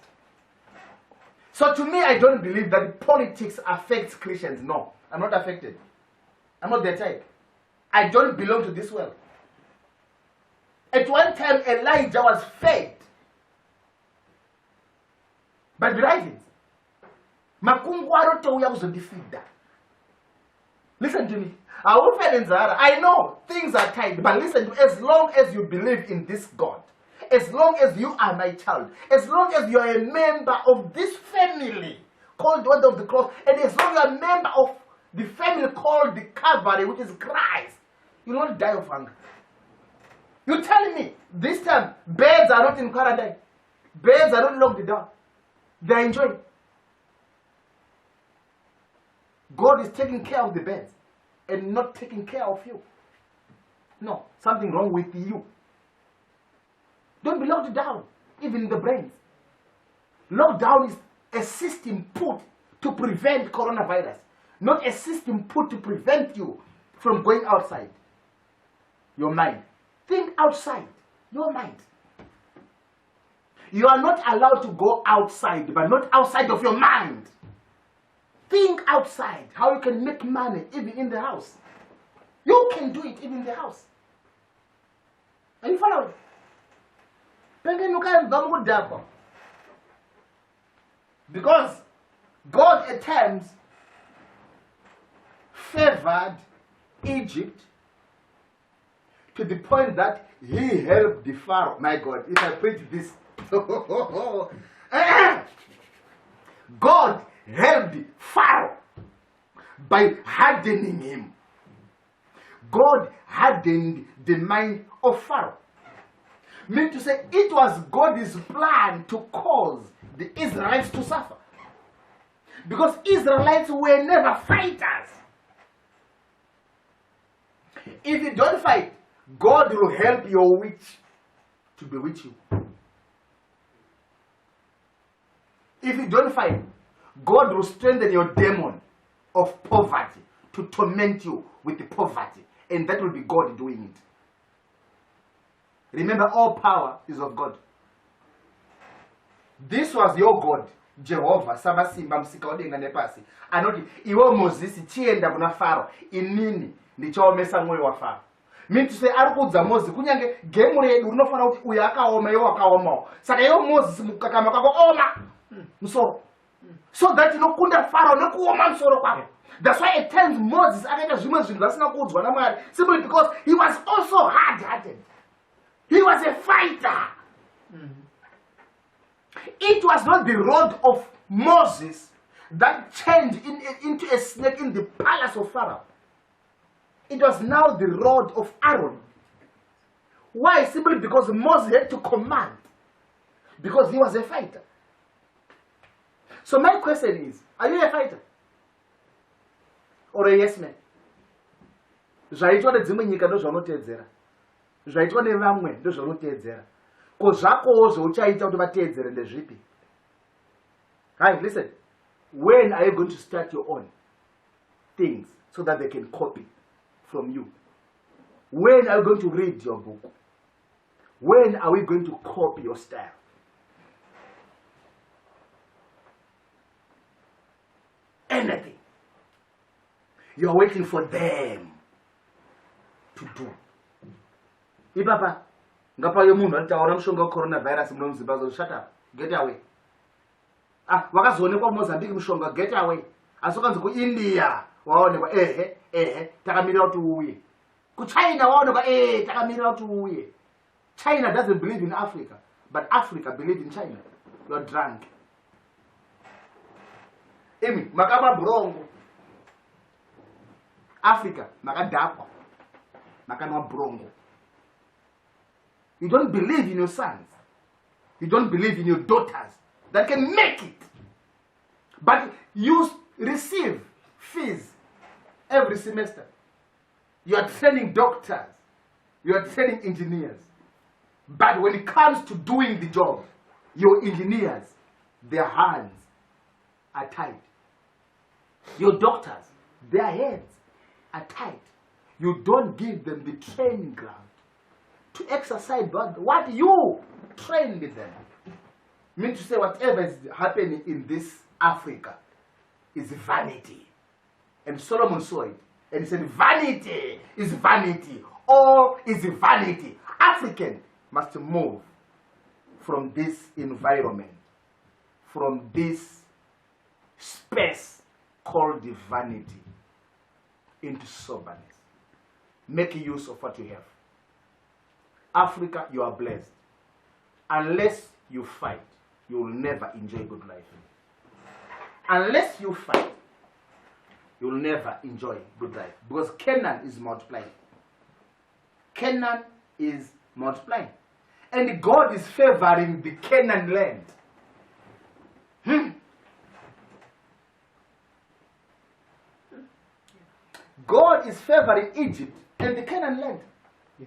So to me, I don't believe that politics affects Christians. No, I'm not affected. I'm not their type. I don't belong to this world. At one time, Elijah was fed by the ravens. Makungwaro touya kuzondifida. Listen to me. I know things are tight, but listen to me. As long as you believe in this God, as long as you are my child, as long as you are a member of this family called the Word of the Cross, and as long as you are a member of the family called the Calvary, which is Christ, you will not die of hunger. You're telling me this time birds are not in quarantine, birds are not locked down, they are enjoying. God is taking care of the birds and not taking care of you. No, something wrong with you. Don't be locked down, even in the brains. Lockdown is a system put to prevent coronavirus, not a system put to prevent you from going outside. Your mind. Think outside. Your mind. You are not allowed to go outside, but not outside of your mind. Think outside, how you can make money even in the house. You can do it even in the house. Are you following? Because God at times favored Egypt to the point that he helped the Pharaoh. My God, if I preach this, God helped Pharaoh by hardening him. God hardened the mind of Pharaoh. Meaning to say, it was God's plan to cause the Israelites to suffer. Because Israelites were never fighters. If you don't fight, God will help your witch to bewitch you. If you don't fight, God will strengthen your demon of poverty to torment you with the poverty. And that will be God doing it. Remember, all power is of God. This was your God, Jehovah, Samasimba Msikaodenga Nepasi. Anoti, iwo Moses, chienda kuna Pharaoh, inini, ndichomesa moyo wa Pharaoh. Mean to say, arikudza Moses, kunyange, gemure yedu, unofana uti, uya akaoma, yo akaoma. Saka yo Moses, mukakama kako, oma, msoro. So that you know, kunda Pharaoh, no kuoma msoro kwako. That's why at times Moses, akaita zvimwe zvinhu zvisina kuudzwa naMwari, simply because he was also hard-hearted. He was a fighter. It was not the rod of Moses that changed into a snake in the palace of Pharaoh. It was now the rod of Aaron. Why? Simply because Moses had to command. Because he was a fighter. So my question is, are you a fighter? Or a yes man? Zvaitwa nedzimwe nyika ndozvaunotedzera. Zvaitwa nevamwe ndozvaunotedzera. Ko zvakowo zvauchaita kuti vatedzere ndezvipi? Right, listen. When are you going to start your own things so that they can copy from you? When are you going to read your book? When are we going to copy your style? Anything. You are waiting for them to do. Ibaba, ngapa yo munhu alitaura mushonga wa coronavirus muno muZimbabwe, shut up, get away. Ah, wakazoonekwa muMozambique mushonga, get away. Asokanzi ku India waonekwa takamirira kuti uye. Ku China waonekwa takamirira kuti uye. China doesn't believe in Africa, but Africa believes in China. You are drunk. Emi, makaba brongo. Africa, makadakwa. Makanwa brongo. You don't believe in your sons. You don't believe in your daughters that can make it. But you receive fees every semester. You are training doctors. You are training engineers. But when it comes to doing the job, your engineers, their hands are tied. Your doctors, their heads are tied. You don't give them the training ground to exercise what you trained them. Mean to say whatever is happening in this Africa is vanity. And Solomon saw it. And he said, vanity is vanity. All is vanity. African must move from this environment, from this space called vanity into soberness. Make use of what you have. Africa, you are blessed. Unless you fight, you will never enjoy good life. Unless you fight, you will never enjoy good life. Because Canaan is multiplying. Canaan is multiplying. And God is favoring the Canaan land. God is favoring Egypt and the Canaan land. Yeah.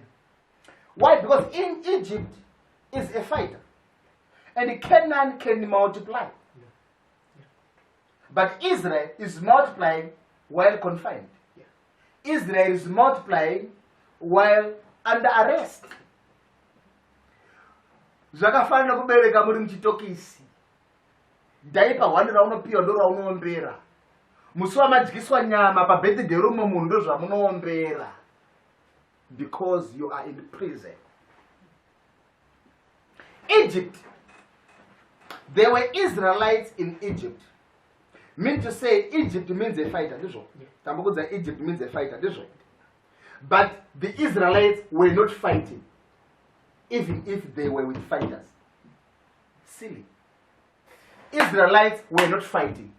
Why? Because in Egypt is a fighter. And Canaan can multiply. Yeah. Yeah. But Israel is multiplying while confined. Yeah. Israel is multiplying while under arrest. Zvakafanira kubereka muri muchitokisi. Daipa wanira unopiwa ndoro unombera. Musi wamadyiswa nyama pabirthday romwe munhu ndozvamunoombera. Because you are in prison. Egypt. There were Israelites in Egypt. Mean to say Egypt means a fighter. Yeah. Egypt means a fighter. But the Israelites were not fighting. Even if they were with fighters. Silly. Israelites were not fighting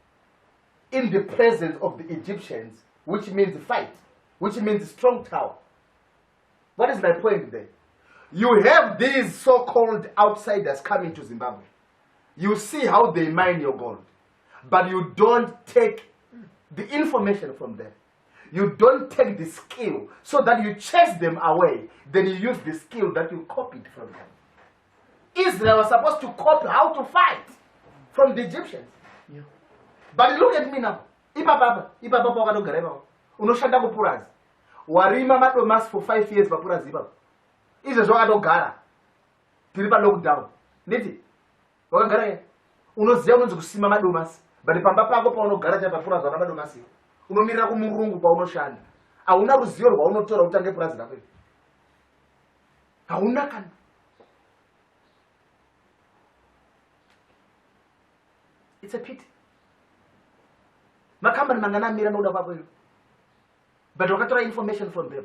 in the presence of the Egyptians, which means fight, which means strong tower. What is my point there? You have these so-called outsiders coming to Zimbabwe. You see how they mine your gold, but you don't take the information from them. You don't take the skill so that you chase them away. Then you use the skill that you copied from them. Israel was supposed to copy how to fight from the Egyptians. Yeah. But look at me now. Ipapa wakatogara ipapo. Unoshanda kupurazi. Warima madomasi for 5 years papurazi ipapo. Izvo wakatogara. Tiri pa-lockdown. Nditi? Wakagara here. Unoziva unonzi kusima madomasi. But pamba pako paunogara chapapurazi wana madomasi. Unomirira kumurungu paunoshanda. Hauna ruzivo rwaunotora utange purazi rako. Hauna kana. It's a pity. Makambani manganamira noda kwako iyo. But wakatora information from them.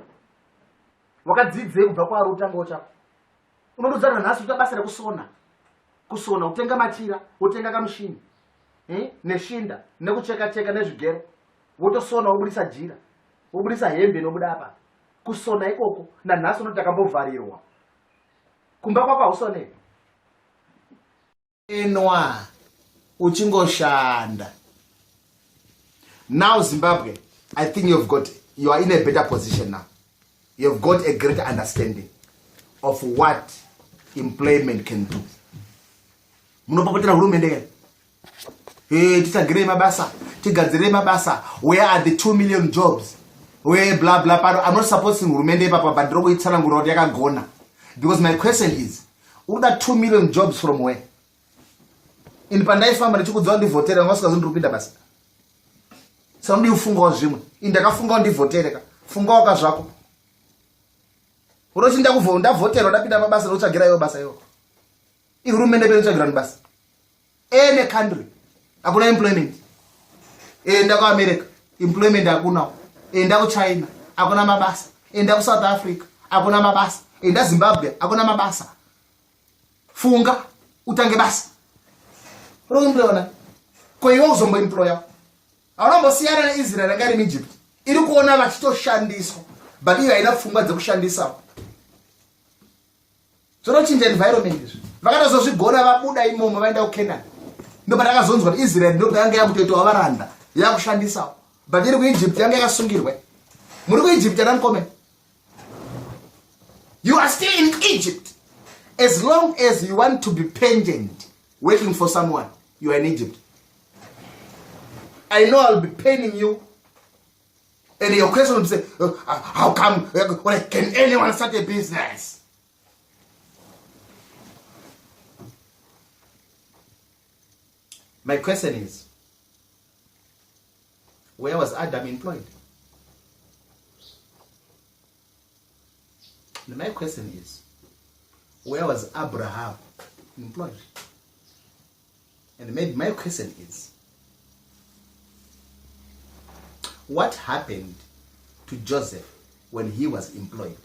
Wakadzidze kubva kwaari utangewo chako. Unondozara nhasi uta basa rekusona. Kusona utenga machira, utenga kamushini. Neshinda, nekucheka-cheka nezvigero. Wotosona wobudisa jira. Wobudisa hembe nobuda apa. Kusona ikoko nanhasi unoti akambovharirwa. Kumba kwako hausonei. Enwa uchingoshanda. Now Zimbabwe, I think you are in a better position now. You've got a greater understanding of what employment can do. Munopopotera hurumende. Tisagire mabasa, tigadzire mabasa. Where are the 2 million jobs? Where blah blah blah. I'm not supporting hurumende papa, but drogo itsanangura kuti yakagona. Because my question is, that 2 million jobs from where? In pandai famba ndichikudzwa ndivhotera ngasikazondipinda basa. Sondi ufunga zvimwe. Indakafunga ndivhotere ka. Funga waka zvako. Urochinda kuvhonda vhotera ndapinda mabasa rochagira yo basa yo. Ihurumende penochagira basa. Any country hakuna employment. Enda ku America employment hakuna. Enda ku China hakuna mabasa. Enda ku South Africa hakuna mabasa. Enda Zimbabwe hakuna mabasa. Funga utange basa. Rombleona. Kwa hiyo uzombo employer. Aurambosiyana neIsrael ngari muEgypt. Iri kuona vachitoshandiswa. But iyo haina pfungwa dzekushandisa. Zvinochinja environment izvi. Vakatozozvigona vabuda imomo vaenda kuCanaan. Ndo patakazonzwa kuti Israel ndo yanga yakutoitwa varanda yakushandisa. But iri kuEgypt yanga yakasungirwa. Muri kuEgypt anamukome. You are still in Egypt. As long as you want to be pendant waiting for someone, you are in Egypt. I know I'll be paying you. And your question will say, how come, can anyone start a business? My question is, where was Adam employed? And my question is, where was Abraham employed? And maybe my question is, What happened to Joseph when he was employed,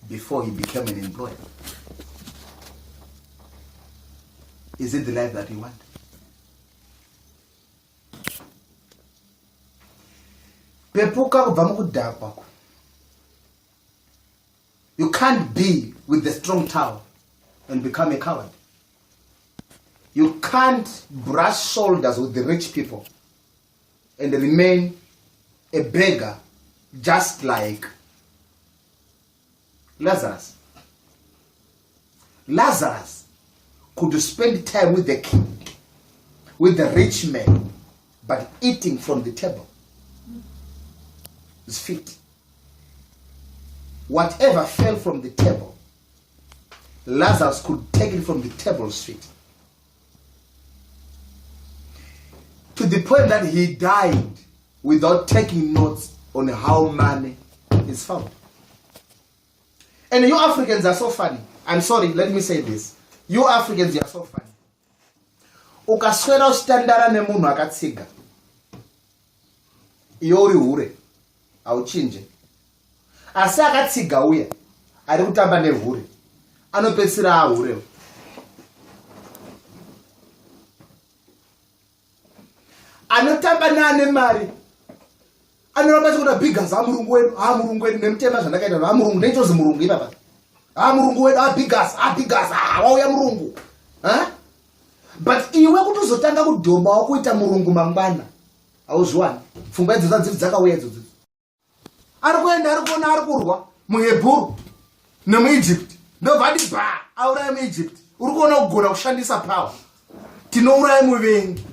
before he became an employer? Is it the life that we want? You can't be with the strong tower and become a coward. You can't brush shoulders with the rich people and remain a beggar, just like Lazarus. Lazarus could spend time with the king, with the rich man, but eating from the table. His feet. Whatever fell from the table, Lazarus could take it from the table's feet. To the point that he died without taking notes on how money is found. And you Africans are so funny. I'm sorry, let me say this. You Africans, you are so funny. Ukaswera usitandara nemunhu akatsiga. Iwe uri hure. Auchinje. Asi akatsiga uya ari kutamba nehure. Anopedzisira ahure. Anotamba nane mari. Anoramba kuti bigas amurungu wedu, amurungu wedu nemutema zvandakaita amurungu ndeitozi murungu ipapa. Amurungu wedu bigas, wauya murungu. But iwe kuti uzotanga kudhomba wakuita murungu mangwana. Auzwani. Pfungwa idzo dziri dzakauya idzo. Ari kuenda ari kuona ari kurwa muHebrew nemuEgypt. Ndobva ati ba auraya muEgypt. Uri kuona kugona kushandisa power. Tinouraya muvengi.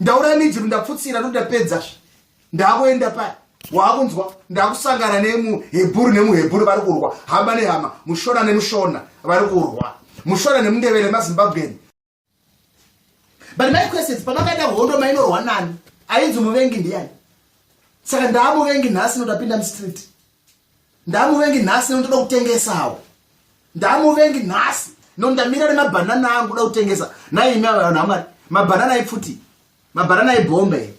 Ndauraya muEgypt ndapfutsira ndapedza. Ndakuenda pa wakunzwa ndakusangana nemuHebrew vari kurwa. Hama nehama, mushona nemushona vari kurwa. Mushona nemundevere maZimbabwean. But my question is, panakaita hondo mainorwa nani? Ainzi muvengi ndiani? Saka ndamuvengi nhasi ndapinda mustreet. Ndamuvengi nhasi ndoda kutengesawo. Ndamuvengi nhasi ndamira nemabanana angu ndoda kutengesa. Naimi vanhu amwari mabanana epfuti, mabanana ebombe.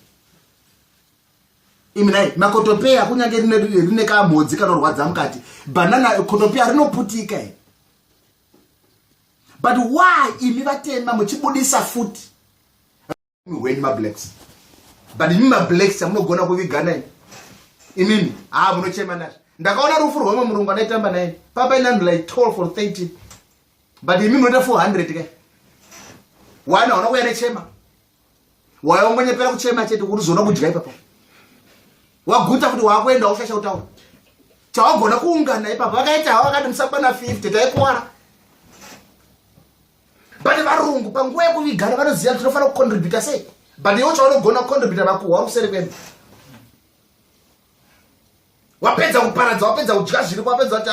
Imi nai makotopeya kunyange rine kamhodzi kanorwadza mukati. Banana kotopeya rinoputika. But why imi vatema muchibudisa futi? When my blacks. But in my blacks, I'm not gonna go with Ghana. Imini, I'm no chairman. Ndakaona rufu rwama murungu anaitamba naye. Papa ina like 12 or 13. But imi mwenda 400 ke. Wana ona kuya nechema. Waongonye pera kuchema chetu kuti zona kudya ipapa. Waguta kuti wakwenda ushasha utaura. Tawagona kuungana ipapa vakaita wakati musakwana 50 taikuwara. But varungu panguva yekuvigana vanoziva kuti tinofanira kucontributa sei. But iwo chaunogona kucontributa vakuhwa kuseri kwenu. Wapedza kuparadza, wapedza kudya zviripo, wapedza kuti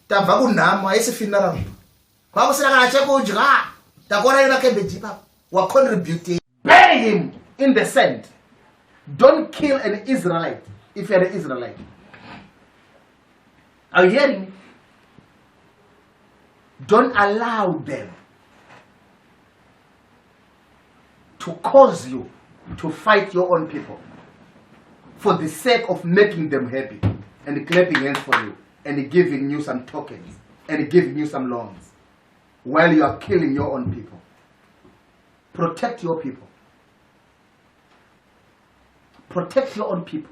tabva kunhamo haisi funeral. Kwakusina kana chekudya. Takuona ina cabbage ipapo. Wacontribute. Bury him in the sand. Don't kill an Israelite if you're an Israelite. Are you hearing me? Don't allow them to cause you to fight your own people for the sake of making them happy and clapping hands for you and giving you some tokens and giving you some loans while you are killing your own people. Protect your people. Protect your own people.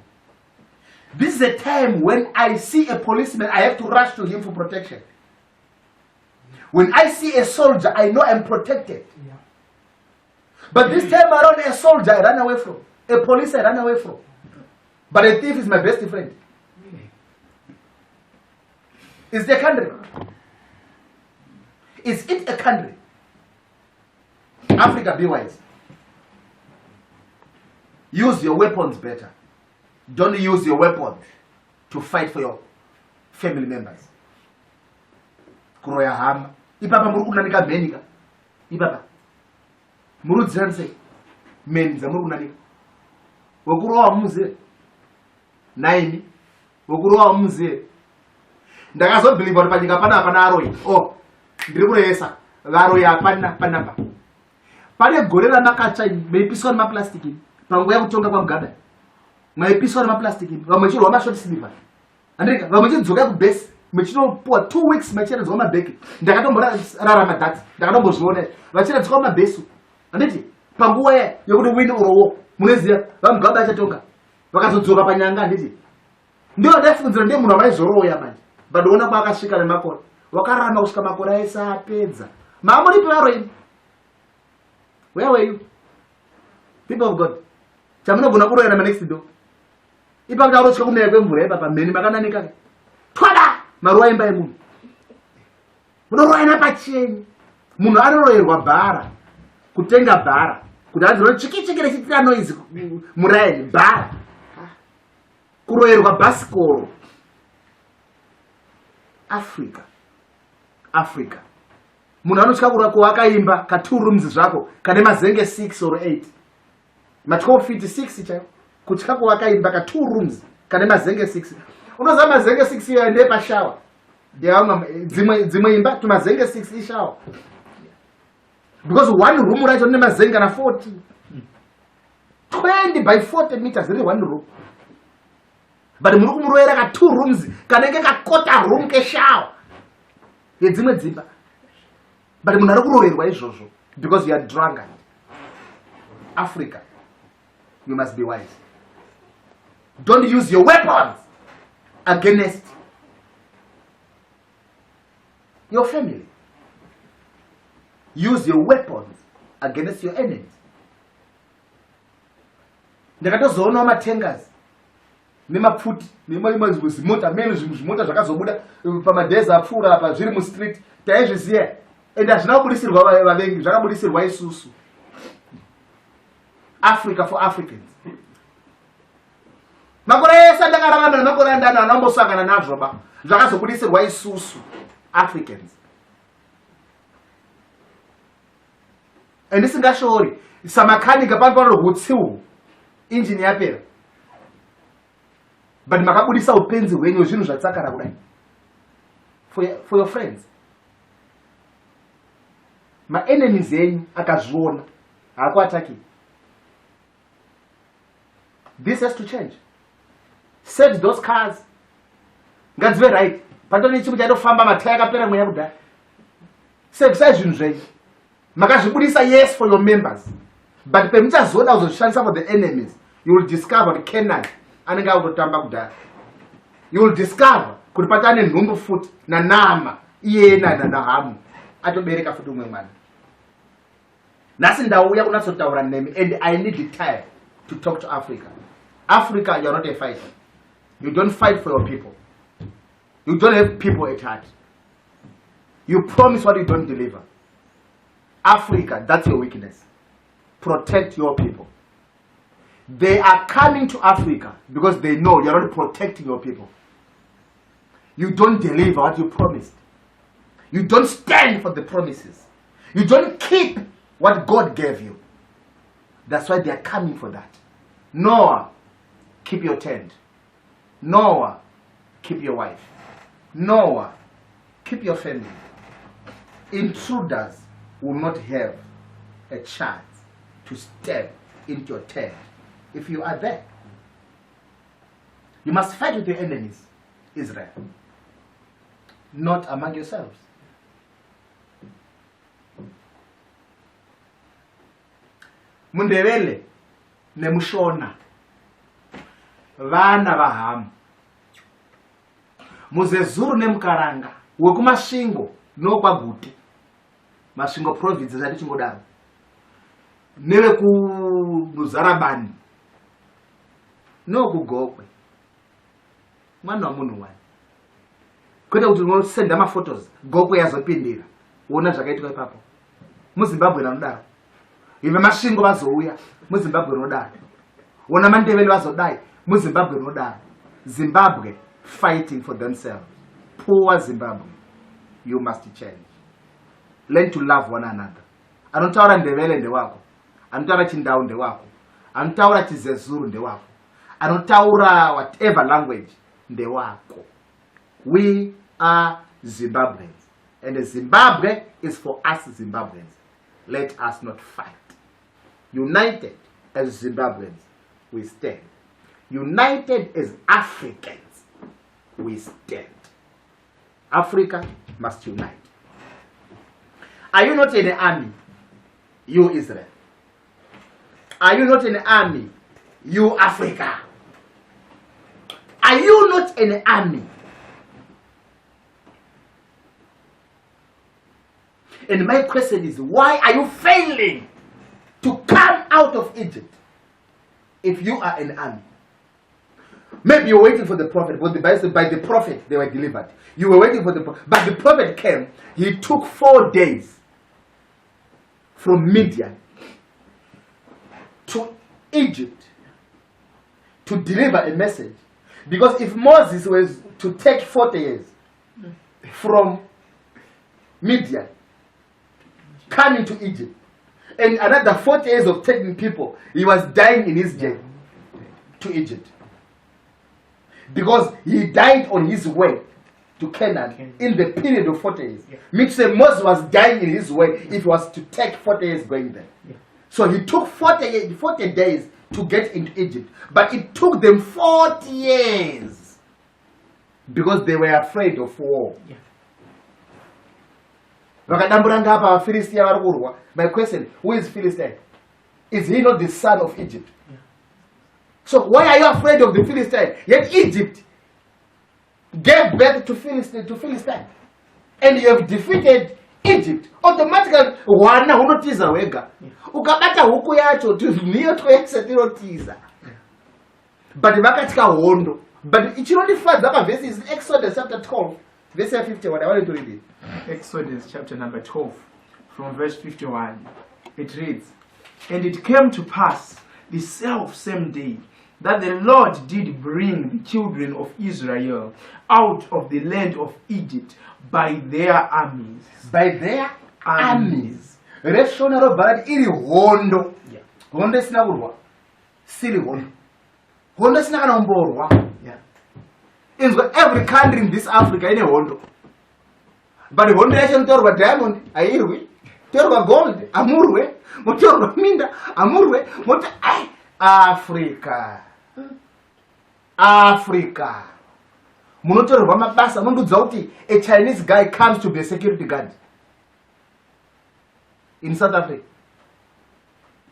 This is a time when I see a policeman, I have to rush to him for protection. When I see a soldier, I know I'm protected. Yeah. But this time around, a soldier I run away from. A police I run away from. But a thief is my best friend. Is the country? Is it a country? Africa, be wise. Use your weapons better. Don't use your weapons to fight for your family members. Kuroya hama. Ipapa muri kunanika menika. Ipapa. Muri dziranse. Menza muri kunanika. Wokurowa muze. Naimi. Wokurowa muze. Ndakazo believe kuti panyika pana aroi. Oh. Ndiri kureyesa. Varoi apana panapa. Pane gore ramakacha meipiswa nemaplastiki. Panguva yekutonga kwaMugabe. maipiswa nemaplastic vamwe chirwa mashort sleeve andika vamwe chidzoka kubhesi mechinopuwa 2 weeks machiradzwa mabheki ndakatomborarama that ndakatombozviona vachiradzwa mabhesu anditi panguva yekuti win orowo munoziva vamugaba achatonga vakazodzoka panyanga anditi ndiyo ndafunzira ndiye munhu amaizoroya manje vadoona kwaakasvika nemakore wakararama kusvika makore aese apedza maamuri paro ini where were you people of God chamunogona kuroyera manext door ipakuti arosvika kumera kwemvura ipa pamheni makananika twada maruva imba yemunhu munoroyana pachenyu munhu anoroyerwa bhara kutenga bhara kuti anziro chiki rechitira noizi muraini bhara kuroyerwa bhasikoro africa munhu anotya kuaka imba ka 2 rooms zvako kane mazenge 6 or 8 ma 12 feet 6 chaiwo kutya kuaka imba ka 2 rooms kane mazenge 6 unoziva mazenge 6 iyo ndepashawa dzimwe imba tumazenge 6 ishawa because 1 room racho rine mazenge na 40 20 by 40 meters riri 1 room but muri kumuroyera ka 2 rooms kanenge ka quarter room keshawa yedzimwe dzimba but munhu ari kuroyerwa izvozvo because you are drunkard. Africa, you must be wise. Don't use your weapons against your family. Use your weapons against your enemies. Ndakatozoona matengers nemapfuti nemazimota mene zvimota zvakazobuda pamadheza apfuura apa zviri mustreet taizviziya ende hazvina kubudisirwa vavengi zvakabudisirwa isusu. Africa for Africans. Makore ese ndakararama nemakore andani anambosangana nazvo ba zvakazobudisirwa isusu Africans. Ndisingashori samakanika pano hutsiu engine yapera. But makabudisa upenzi hwenyu zvinhu zvatsakara kudai. For your friends. My enemies yenyu akazviona hakuataki. This has to change. Set those cars. Ngadzive right. Patoni chimu chaitofamba mataya akapera mweya kudai. Sevisa zvinhu zvenyu. Makazvibudisa yes for your members. But pemuchazoda kuzoshandisa for the enemies, you will discover Canaan anenge akutotamba kudai. You will discover kuti patane nhumbu futi nanama iyena nahamu atobereka futi umwe mwana. Nasi ndauya kunatsotaura nemi and I need the time to talk to Africa. Africa, you are not a fighter. You don't fight for your people. You don't have people at heart. You promise what you don't deliver. Africa, that's your weakness. Protect your people. They are coming to Africa because they know you are not protecting your people. You don't deliver what you promised. You don't stand for the promises. You don't keep what God gave you. That's why they are coming for that. Noah, keep your tent. Noah, keep your wife. Noah, keep your family. Intruders will not have a chance to step into your tent if you are there. You must fight with your enemies, Israel, not among yourselves. Mundevele nemushona vana vahamu muzezuru nemukaranga wekumasvingo nokwaguti masvingo province zvati chingodaro nevekumuzarabani nokugokwe mwana wamunhu wani kwete kuti unosenda maphotos gokwe yazopindira uona zvakaitwa ipapo muzimbabwe nanodaro ive masvingo vazouya muzimbabwe rinodaro ona mandeveli vazodai muzimbabwe rinodaro. Zimbabwe fighting for themselves. Poor Zimbabwe, you must change. Learn to love one another. Anotaura ndevele ndewako, anotaura chindau ndewako, anotaura chizezuru ndewako, anotaura whatever language ndewako. We are Zimbabweans, and Zimbabwe is for us Zimbabweans. Let us not fight. United as Zimbabweans, we stand. United as Africans, we stand. Africa must unite. Are you not in the army? You Israel. Are you not in the army? You Africa. Are you not in the army? And my question is, why are you failing to come out of Egypt if you are an army? Maybe you're waiting for the prophet, but the Bible says by the prophet they were delivered. You were waiting for the prophet, but the prophet came. He took 4 days from Midian to Egypt to deliver a message. Because if Moses was to take 40 years from Midian, coming to Egypt, and another 40 years of taking people, he was dying in his journey to Egypt. Because he died on his way to Canaan in the period of 40 years. Means that Moses was dying in his way if he was to take 40 years going there. So he took 40 days to get into Egypt. But it took them 40 years because they were afraid of war. My question, who is Philistine? Is he not the son of Egypt? So why are you afraid of the Philistine? Yet Egypt gave birth to Philistine. And you have defeated Egypt. Automatically, wana unotiza wega. Ukabata huku yacho niyo toyeksetirotiza. But vakatika hondo. But ichironifadza apa verse is Exodus chapter 12, verse 51. I want you to read it. Exodus chapter number 12, from verse 51. It reads, "And it came to pass the same day that the Lord did bring the children of Israel out of the land of Egypt by their armies." By their armies. Reshonero bad iri hondo. Hondo sina urwa. Siri hondo. Hondo sina kana mborwa. In every country in this Africa ine hondo. But hondo yacho ntorwa diamond ayirwi. Torwa gold amurwe. Motorwa minda amurwe. Africa. Africa. Munotorwa mabasa mondudza kuti a Chinese guy comes to be a security guard in South Africa.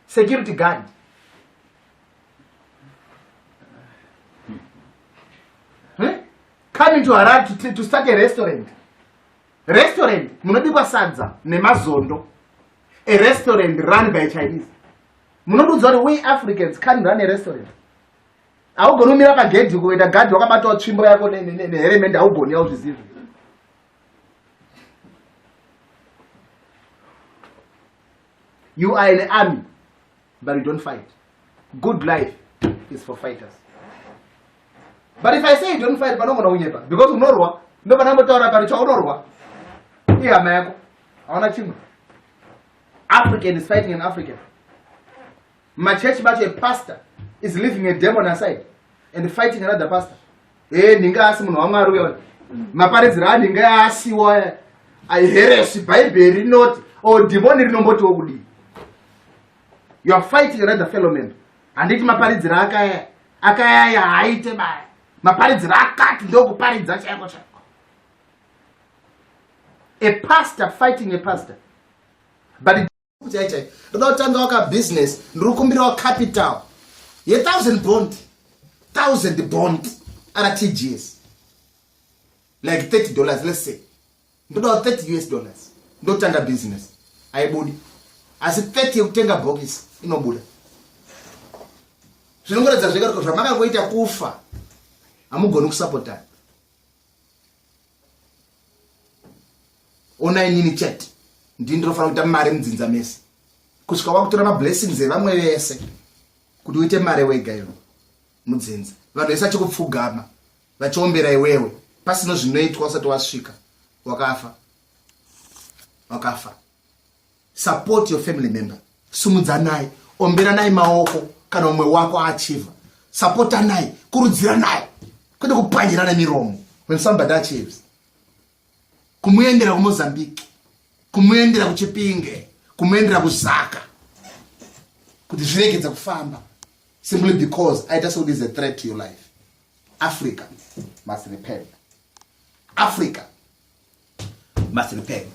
Security guard. Coming to Harare to start a restaurant. Restaurant munobikwa sadza nemazondo. A restaurant run by Chinese. Munodudza kuti we Africans can run a restaurant. Augorumira pagedhi kuenda gadhi wakabata tsvimbo yako neheremende augoni auzvizivi. You are in the army, but you don't fight. Good life is for fighters. But if I say you don't fight, because unorwa, nobody unorwa. Yeah, man. African is fighting an African. My church, a pastor is leaving a demon aside and fighting another pastor. Ninga asi munhu wamwari uyo. Maparidzira ninga asiwa. I heresy Bible not or demon rinomboti wokudi. You are fighting another fellow man. Anditi maparidzira akaya haite bai. Maparidzira akati ndokuparidza chako chako. A pastor fighting a pastor. But ndotanga waka business ndukumbira wa capital. Ye 1,000 bond at TGS. Like $30, let's say. Ndoda $30. Ndotanga business. Aibudi. Asi 30 ukutenga box inobuda. Zvinongoredza zvega kuti zvamaka ngoita kufa. Amugoni kusupporta. Ona inini chat. Ndinofana kuita mari mudzinza mese. Kusvika wakutora ma blessings evamwe vese. Kuti uite mari wega ino mudzinza. Vanhu vese vachikupfugama vachiombera iwewe pasino zvinoitwa usati wasvika wakafa. Support your family member. Sumudza naye, ombera naye maoko kana umwe wako achieva. Supporta naye, kurudzira naye. Kwete kupanyirana miromo when somebody achieves. Kumuendera ku Mozambique, kumuendera ku Chipinge, kumuendera ku Zaka. Kuti zviregedza kufamba. simply because I just saw this is a threat to your life. Africa must repent. Africa must repent.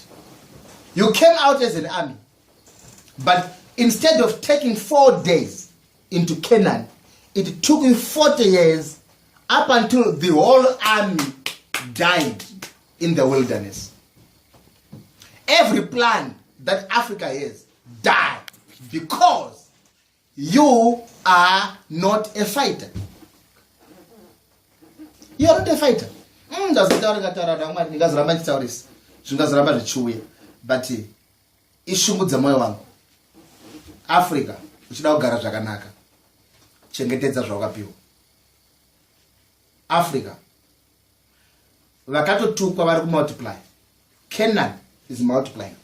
You came out as an army, but instead of taking 4 days into Canaan, it took you 40 years up until the whole army died in the wilderness. Every plan that Africa has died because you are not a fighter. You are not a fighter. But ishungudza moyo wangu. Africa uchida kugara zvakanaka. Chengetedza zvawakapiwa. Africa vakatotukwa vari kumultiply. Canaan is multiplying.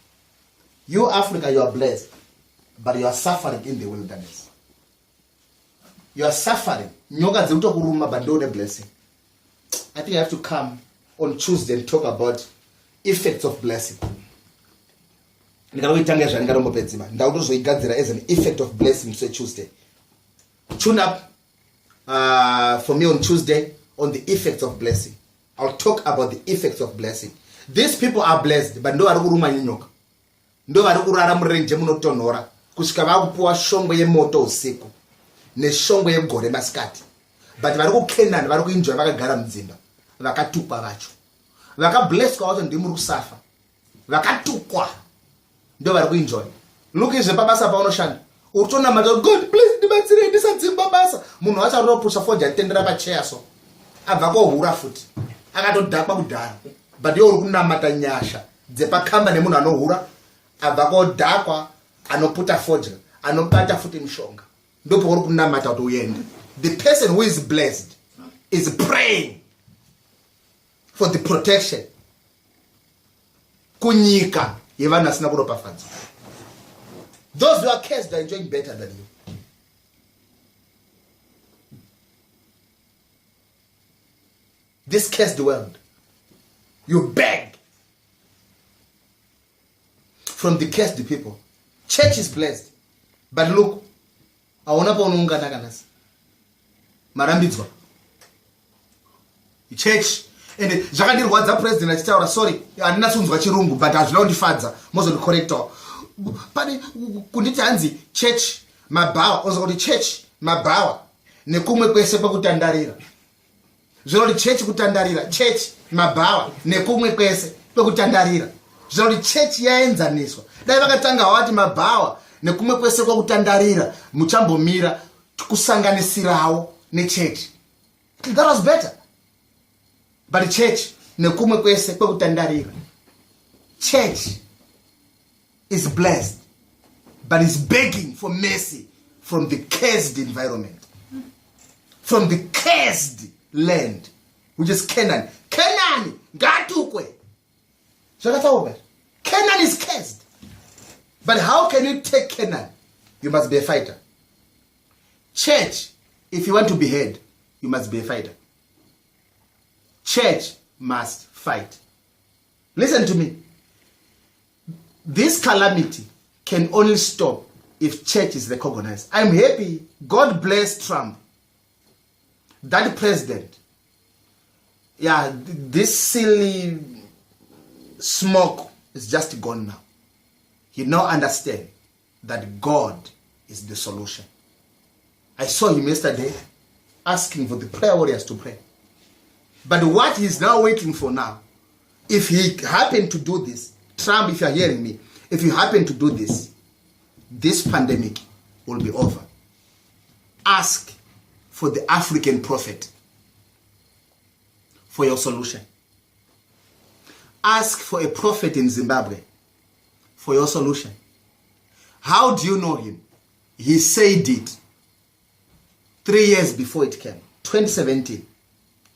You Africa, you are blessed, but you are suffering in the wilderness. You are suffering. Nyoka dzekutokuruma, but don't a blessing. I think I have to come on Tuesday and talk about effects of blessing. Ndautozoigadzira as an effect of blessing so Tuesday. Tune up for me on Tuesday on the effects of blessing. I'll talk about the effects of blessing. These people are blessed, but ndo vari kuruma nyoka. Ndo vari kurara murenje munotonhora kusvika vakupuwa shongwe yemoto usiku neshongwe yegore masikati. But vari kuKenani vari kuenjoy vakagara mudzimba. Vakatukwa vacho. Vakablesswa vacho ndimuri kusafa. Vakatukwa. Ndo vari kuenjoy. Look izve pabasa paunoshanda. Utonamata God please ndibatsire ndisadzimba basa. Munhu wacho aropusha foja atendera pacheya so. Abva kohura futi. Akatodhakwa kudhara. But iwe uri kunamata nyasha dzepakamba nemunhu anohura abva kodhakwa anoputa foja anobata futi mishonga. Ndipo uri kunamata kuti uende. The person who is blessed is praying for the protection kunyika yevanhu asina kuropafadzwa. Those who are cursed are enjoying better than you. This cursed world, you beg from the cursed people. Church is blessed, but look, aona pa unungana kanasi marambidzwa church and zvakandirwadza president achitaura sorry handina kunzwa chirungu but hazvina kundifadza mozondicorrecta pane kunditi hanzi church mabhawa oza kuti church mabhawa nekumwe kwese kwekutandarira zvinoti church kutandarira church mabhawa nekumwe kwese kwekutandarira zvinoti church yaenzaniswa dai vakatanga wati mabhawa nekumwe kwese kwekutandarira muchambomira kusanganisirawo nechurch. That was better. But church nekumwe kwese kwekutandarira. Church is blessed, but is begging for mercy from the cursed environment, from the cursed land, which is Canaan. Canaan, ngatukwe. Canaan is cursed. But how can you take Canaan? You must be a fighter. Church, if you want to be heard, you must be a fighter. Church must fight. Listen to me. This calamity can only stop if church is recognized. I'm happy. God bless Trump. That president. Yeah, this silly smoke is just gone now. He now understands that God is the solution. I saw him yesterday asking for the prayer warriors to pray. But what he's now waiting for now, if he happened to do this, Trump, if you're hearing me, if you happen to do this, this pandemic will be over. Ask for the African prophet for your solution. Ask for a prophet in Zimbabwe for your solution. How do you know him? He said it 3 years before it came. 2017,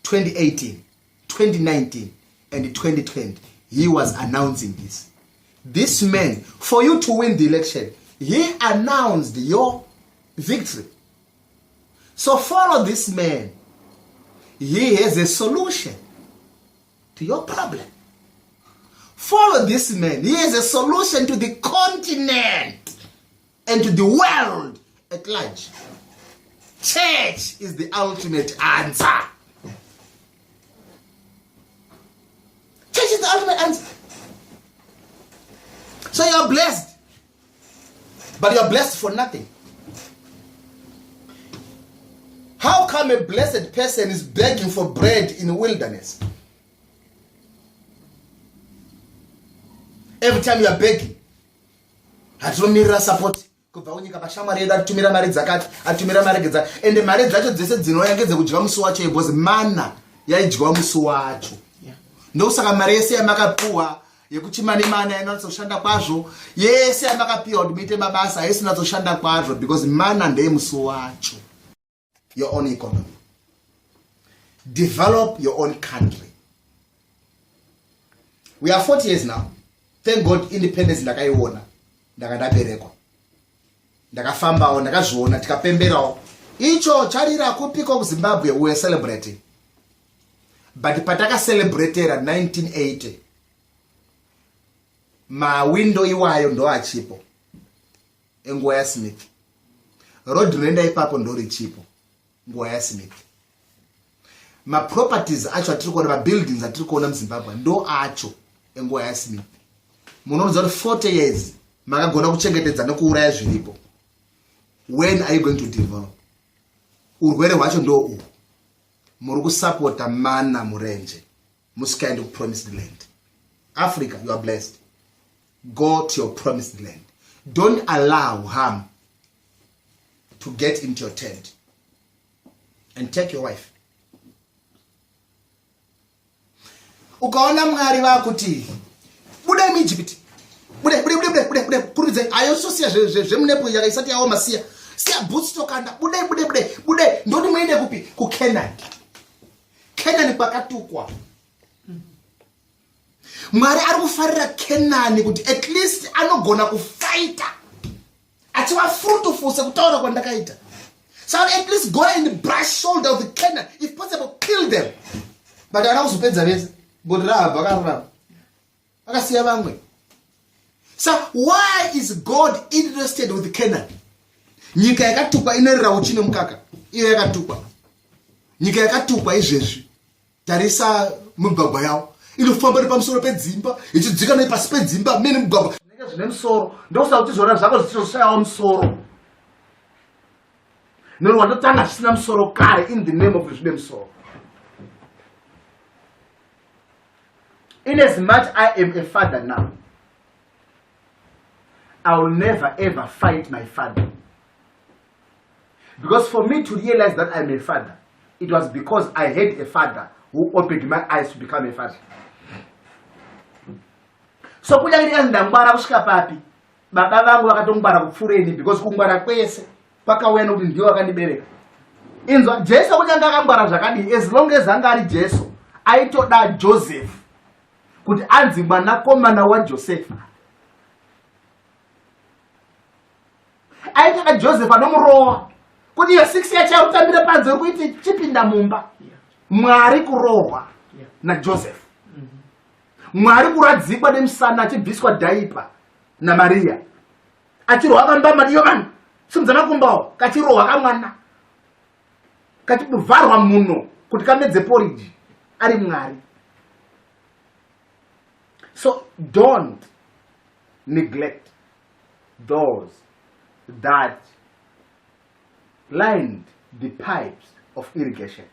2018, 2019, and 2020. He was announcing this. This man, for you to win the election, he announced your victory. So follow this man. He has a solution to your problem. Follow this man. He has a solution to the continent and to the world at large. Church is the ultimate answer. Church is the ultimate answer. So you're blessed. But you're blessed for nothing. How come a blessed person is begging for bread in the wilderness? Every time you are begging, atimirira support kubva unyika pashamwari yedu atitumira mari dzakati atumira mari gedza ende mari dzacho dzese dzinouya ngedzekudya musi wacho because mana yaidyiwa musi wacho. Ndosaka mari yese yamakapuwa yekuti mana inozoshanda kwazvo yese yamakapiwa kuti muite mabasa yese inozoshanda kwazvo because mana ndeye musi wacho. Your own economy. Develop your own country. We are 40 years now. Thank God independence ndakaiona. Ndakadaberekwa. Ndakafambawo, ndakazviona, tikapemberawo. Icho charira kupika kuZimbabwe we were celebrating. But pataka celebratera 1980. Ma window iwayo ndo achipo. Nguwa ya Smith. Road rinoenda ipapo ndo richipo. Nguwa ya Smith. Ma properties acho atiri kuona, ma buildings atiri kuona muZimbabwe ndo acho nguwa ya Smith. Munoudza kuti 40 years makagona kuchengetedza nekuuraya zviripo. When are you going to develop? Urwere hwacho ndo uhu. Muri kusupporta mana murenje. Musikaende ku promised land. Africa, you are blessed. Go to your promised land. Don't allow harm to get into your tent. And take your wife. Ukaona mwari vakuti buda mu Egypt. Bude kurudze ayo sosia zvemunepo yakaisati yawo masiya. Siya bootstokanda bude ndoti muende kupi ku Canaan. Canaan kwakatukwa. Mwari ari kufarira Canaan kuti at least anogona kufighta. Achiwa fruitful sekutaura kwandakaita. So at least go and brush shoulder of the Canaan. If possible, kill them. But I also pay the So why is God interested with Canaan? Nyika yakatupa inerera uchine mukaka. Iyo yakatupa. Nyika yakatupa izvezvi. Tarisa mugwagwa yawo. Inofamba iri pamusoro pedzimba, ichidzika nepasi pedzimba, mene mugwagwa. Zvinenge zvine musoro. Ndokusaka kuti zvona zvako zvichizoshayawo musoro. No one tanga zvisina musoro kare in the name of zvine musoro. In as much I am a father now, I will never ever fight my father. Because for me to realize that I'm a father, it was because I had a father who opened my eyes to become a father. So kunyangirira ndangwara kusvika papi, baba vangu vakatongwara kupfureni because kungwara kwese pakauya nokuti ndiwo akandibereka. Inzwa Jesu kunyanga akangwara zvakadii, as long as anga ari Jesu aitoda Joseph kuti anzi mwanakomana waJosefa. Aitaka Joseph anomurowa kuti iyo 6 years chautambira panze uri kuiti chipinda mumba. Mwari kurohwa na Joseph. Mwari kuradzikwa nemusana achibviswa dhaipa na Maria. Achirohwa kambama ndiyo vanhu. Simudza makumbawo kachirohwa kamwana. Kachibvarwa muno kuti kamedze porridge ari Mwari. So don't neglect those that lined the pipes of irrigation,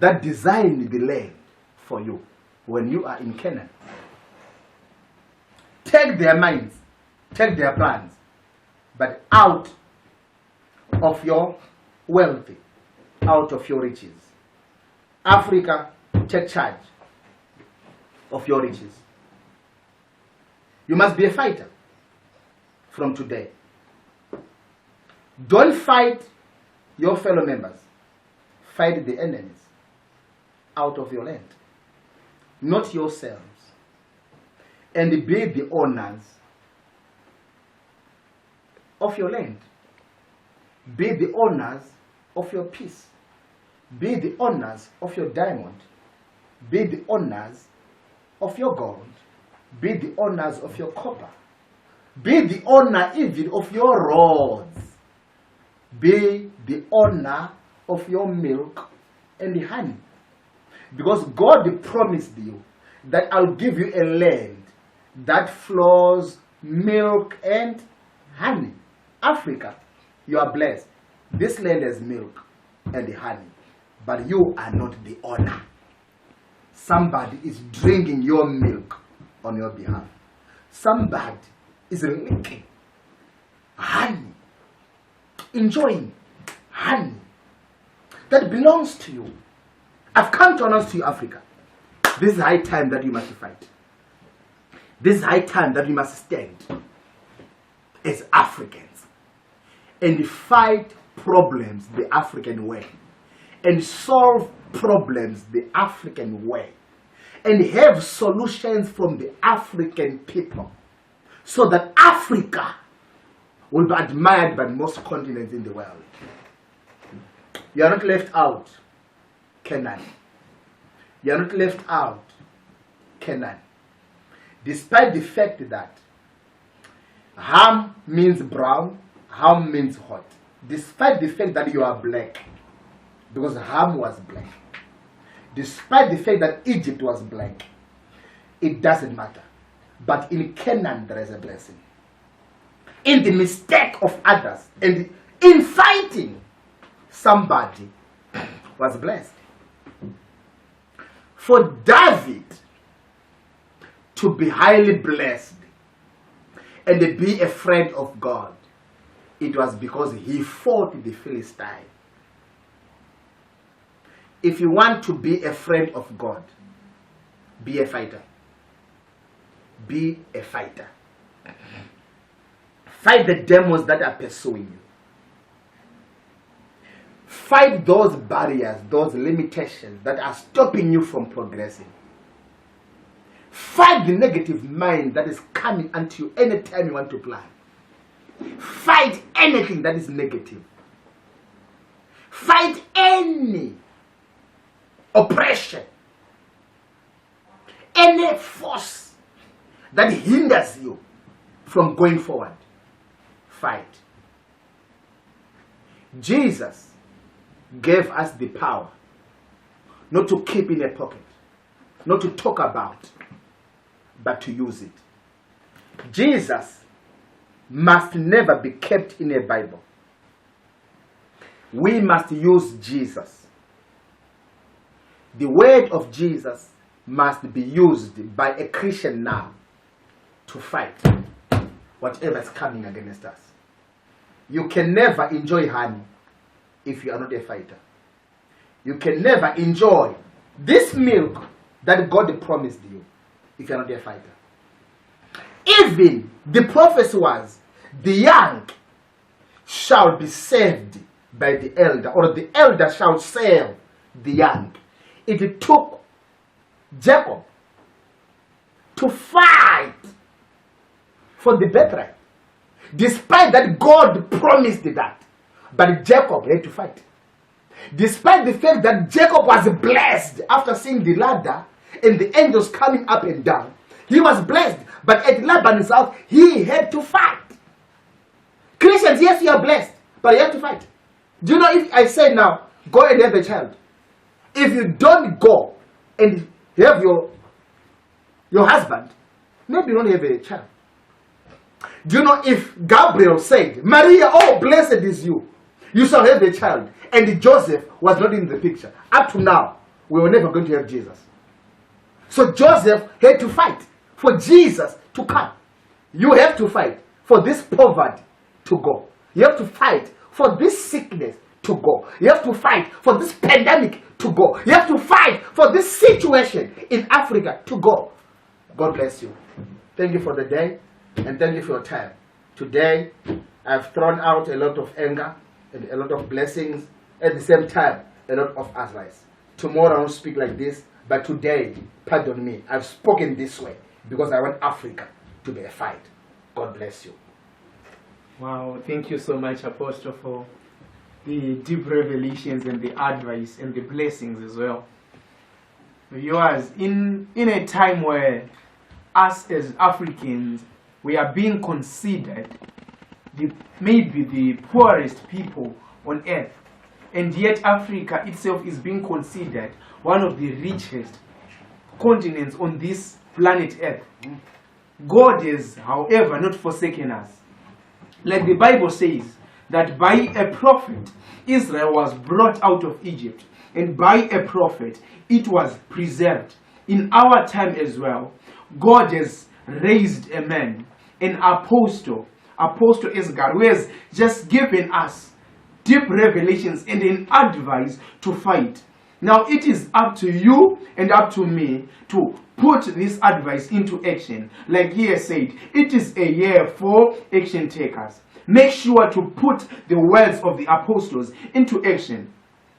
that designed the land for you when you are in Canaan. Take their minds, take their plans, but out of your wealth, out of your riches. Africa, take charge of your riches. You must be a fighter from today. Don't fight your fellow members. Fight the enemies out of your land, not yourselves. And be the owners of your land. Be the owners of your peace. Be the owners of your diamond. Be the owners of your gold. Be the owners of your copper. Be the owner even of your roads. Be the owner of your milk and the honey. Because God promised you that I'll give you a land that flows milk and honey. Africa, you are blessed. This land has milk and the honey, but you are not the owner. Somebody is drinking your milk on your behalf. Somebody is licking honey, enjoying honey that belongs to you. I've come to announce to you, Africa, this is high time that you must fight. This is high time that we must stand as Africans and fight problems the African way, and solve problems the African way, and have solutions from the African people, so that Africa will be admired by most continents in the world. You are not left out, Canaan. You are not left out, Canaan. Despite the fact that Ham means brown, Ham means hot. Despite the fact that you are black, because Ham was black. Despite the fact that Egypt was black, it doesn't matter. But in Canaan there is a blessing. In the mistake of others and in fighting, somebody was blessed. For David to be highly blessed and to be a friend of God, it was because he fought the Philistine. If you want to be a friend of God, be a fighter. Be a fighter. Fight the demons that are pursuing you. Fight those barriers, those limitations that are stopping you from progressing. Fight the negative mind that is coming unto you anytime you want to plan. Fight anything that is negative. Fight any oppression, any force that hinders you from going forward. Fight. Jesus gave us the power not to keep in a pocket, not to talk about, but to use it. Jesus must never be kept in a Bible. We must use Jesus. The word of Jesus must be used by a Christian now to fight whatever is coming against us. You can never enjoy honey if you are not a fighter. You can never enjoy this milk that God promised you if you are not a fighter. Even the prophecy was, the young shall be saved by the elder, or the elder shall save the young. It took Jacob to fight for the birthright. Despite that God promised that, but Jacob had to fight. Despite the fact that Jacob was blessed after seeing the ladder and the angels coming up and down, he was blessed, but at Laban's house, he had to fight. Christians, yes, you are blessed, but you have to fight. Do you know, if I say now, go and have a child, if you don't go and have your husband, maybe you don't have a child. Do you know, if Gabriel said, Maria, oh, blessed is you, you shall have a child, and Joseph was not in the picture, up to now, we were never going to have Jesus. So Joseph had to fight for Jesus to come. You have to fight for this poverty to go. You have to fight for this sickness to go. You have to fight for this pandemic to go. You have to fight for this situation in Africa to go. God bless you. Thank you for the day, and thank you for your time. Today, I've thrown out a lot of anger and a lot of blessings. At the same time, a lot of advice. Tomorrow I won't speak like this, but today, pardon me, I've spoken this way because I want Africa to be a fight. God bless you. Wow, thank you so much, Apostle, for the deep revelations and the advice and the blessings as well. Viewers, in a time where us as Africans, we are being considered maybe the poorest people on earth. And yet Africa itself is being considered one of the richest continents on this planet earth. God has, however, not forsaken us. Like the Bible says, that by a prophet, Israel was brought out of Egypt. And by a prophet, it was preserved. In our time as well, God has raised a man, an apostle, Apostle S Garwi, who has just given us deep revelations and an advice to fight. Now it is up to you and up to me to put this advice into action. Like he has said, it is a year for action takers. Make sure to put the words of the apostles into action.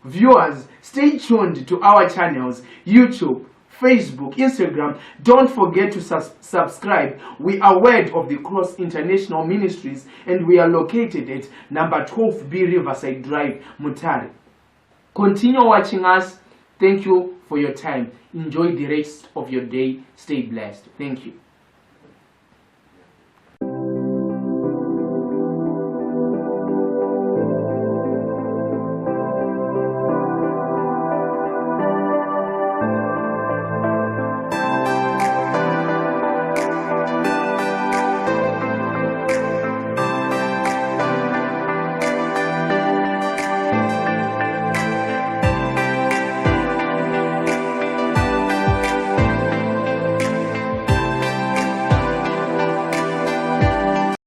Viewers, stay tuned to our channels, YouTube, Facebook, Instagram. Don't forget to subscribe. We are Word of the Cross International Ministries, and we are located at number 12B Riverside Drive, Mutare. Continue watching us. Thank you for your time. Enjoy the rest of your day. Stay blessed. Thank you.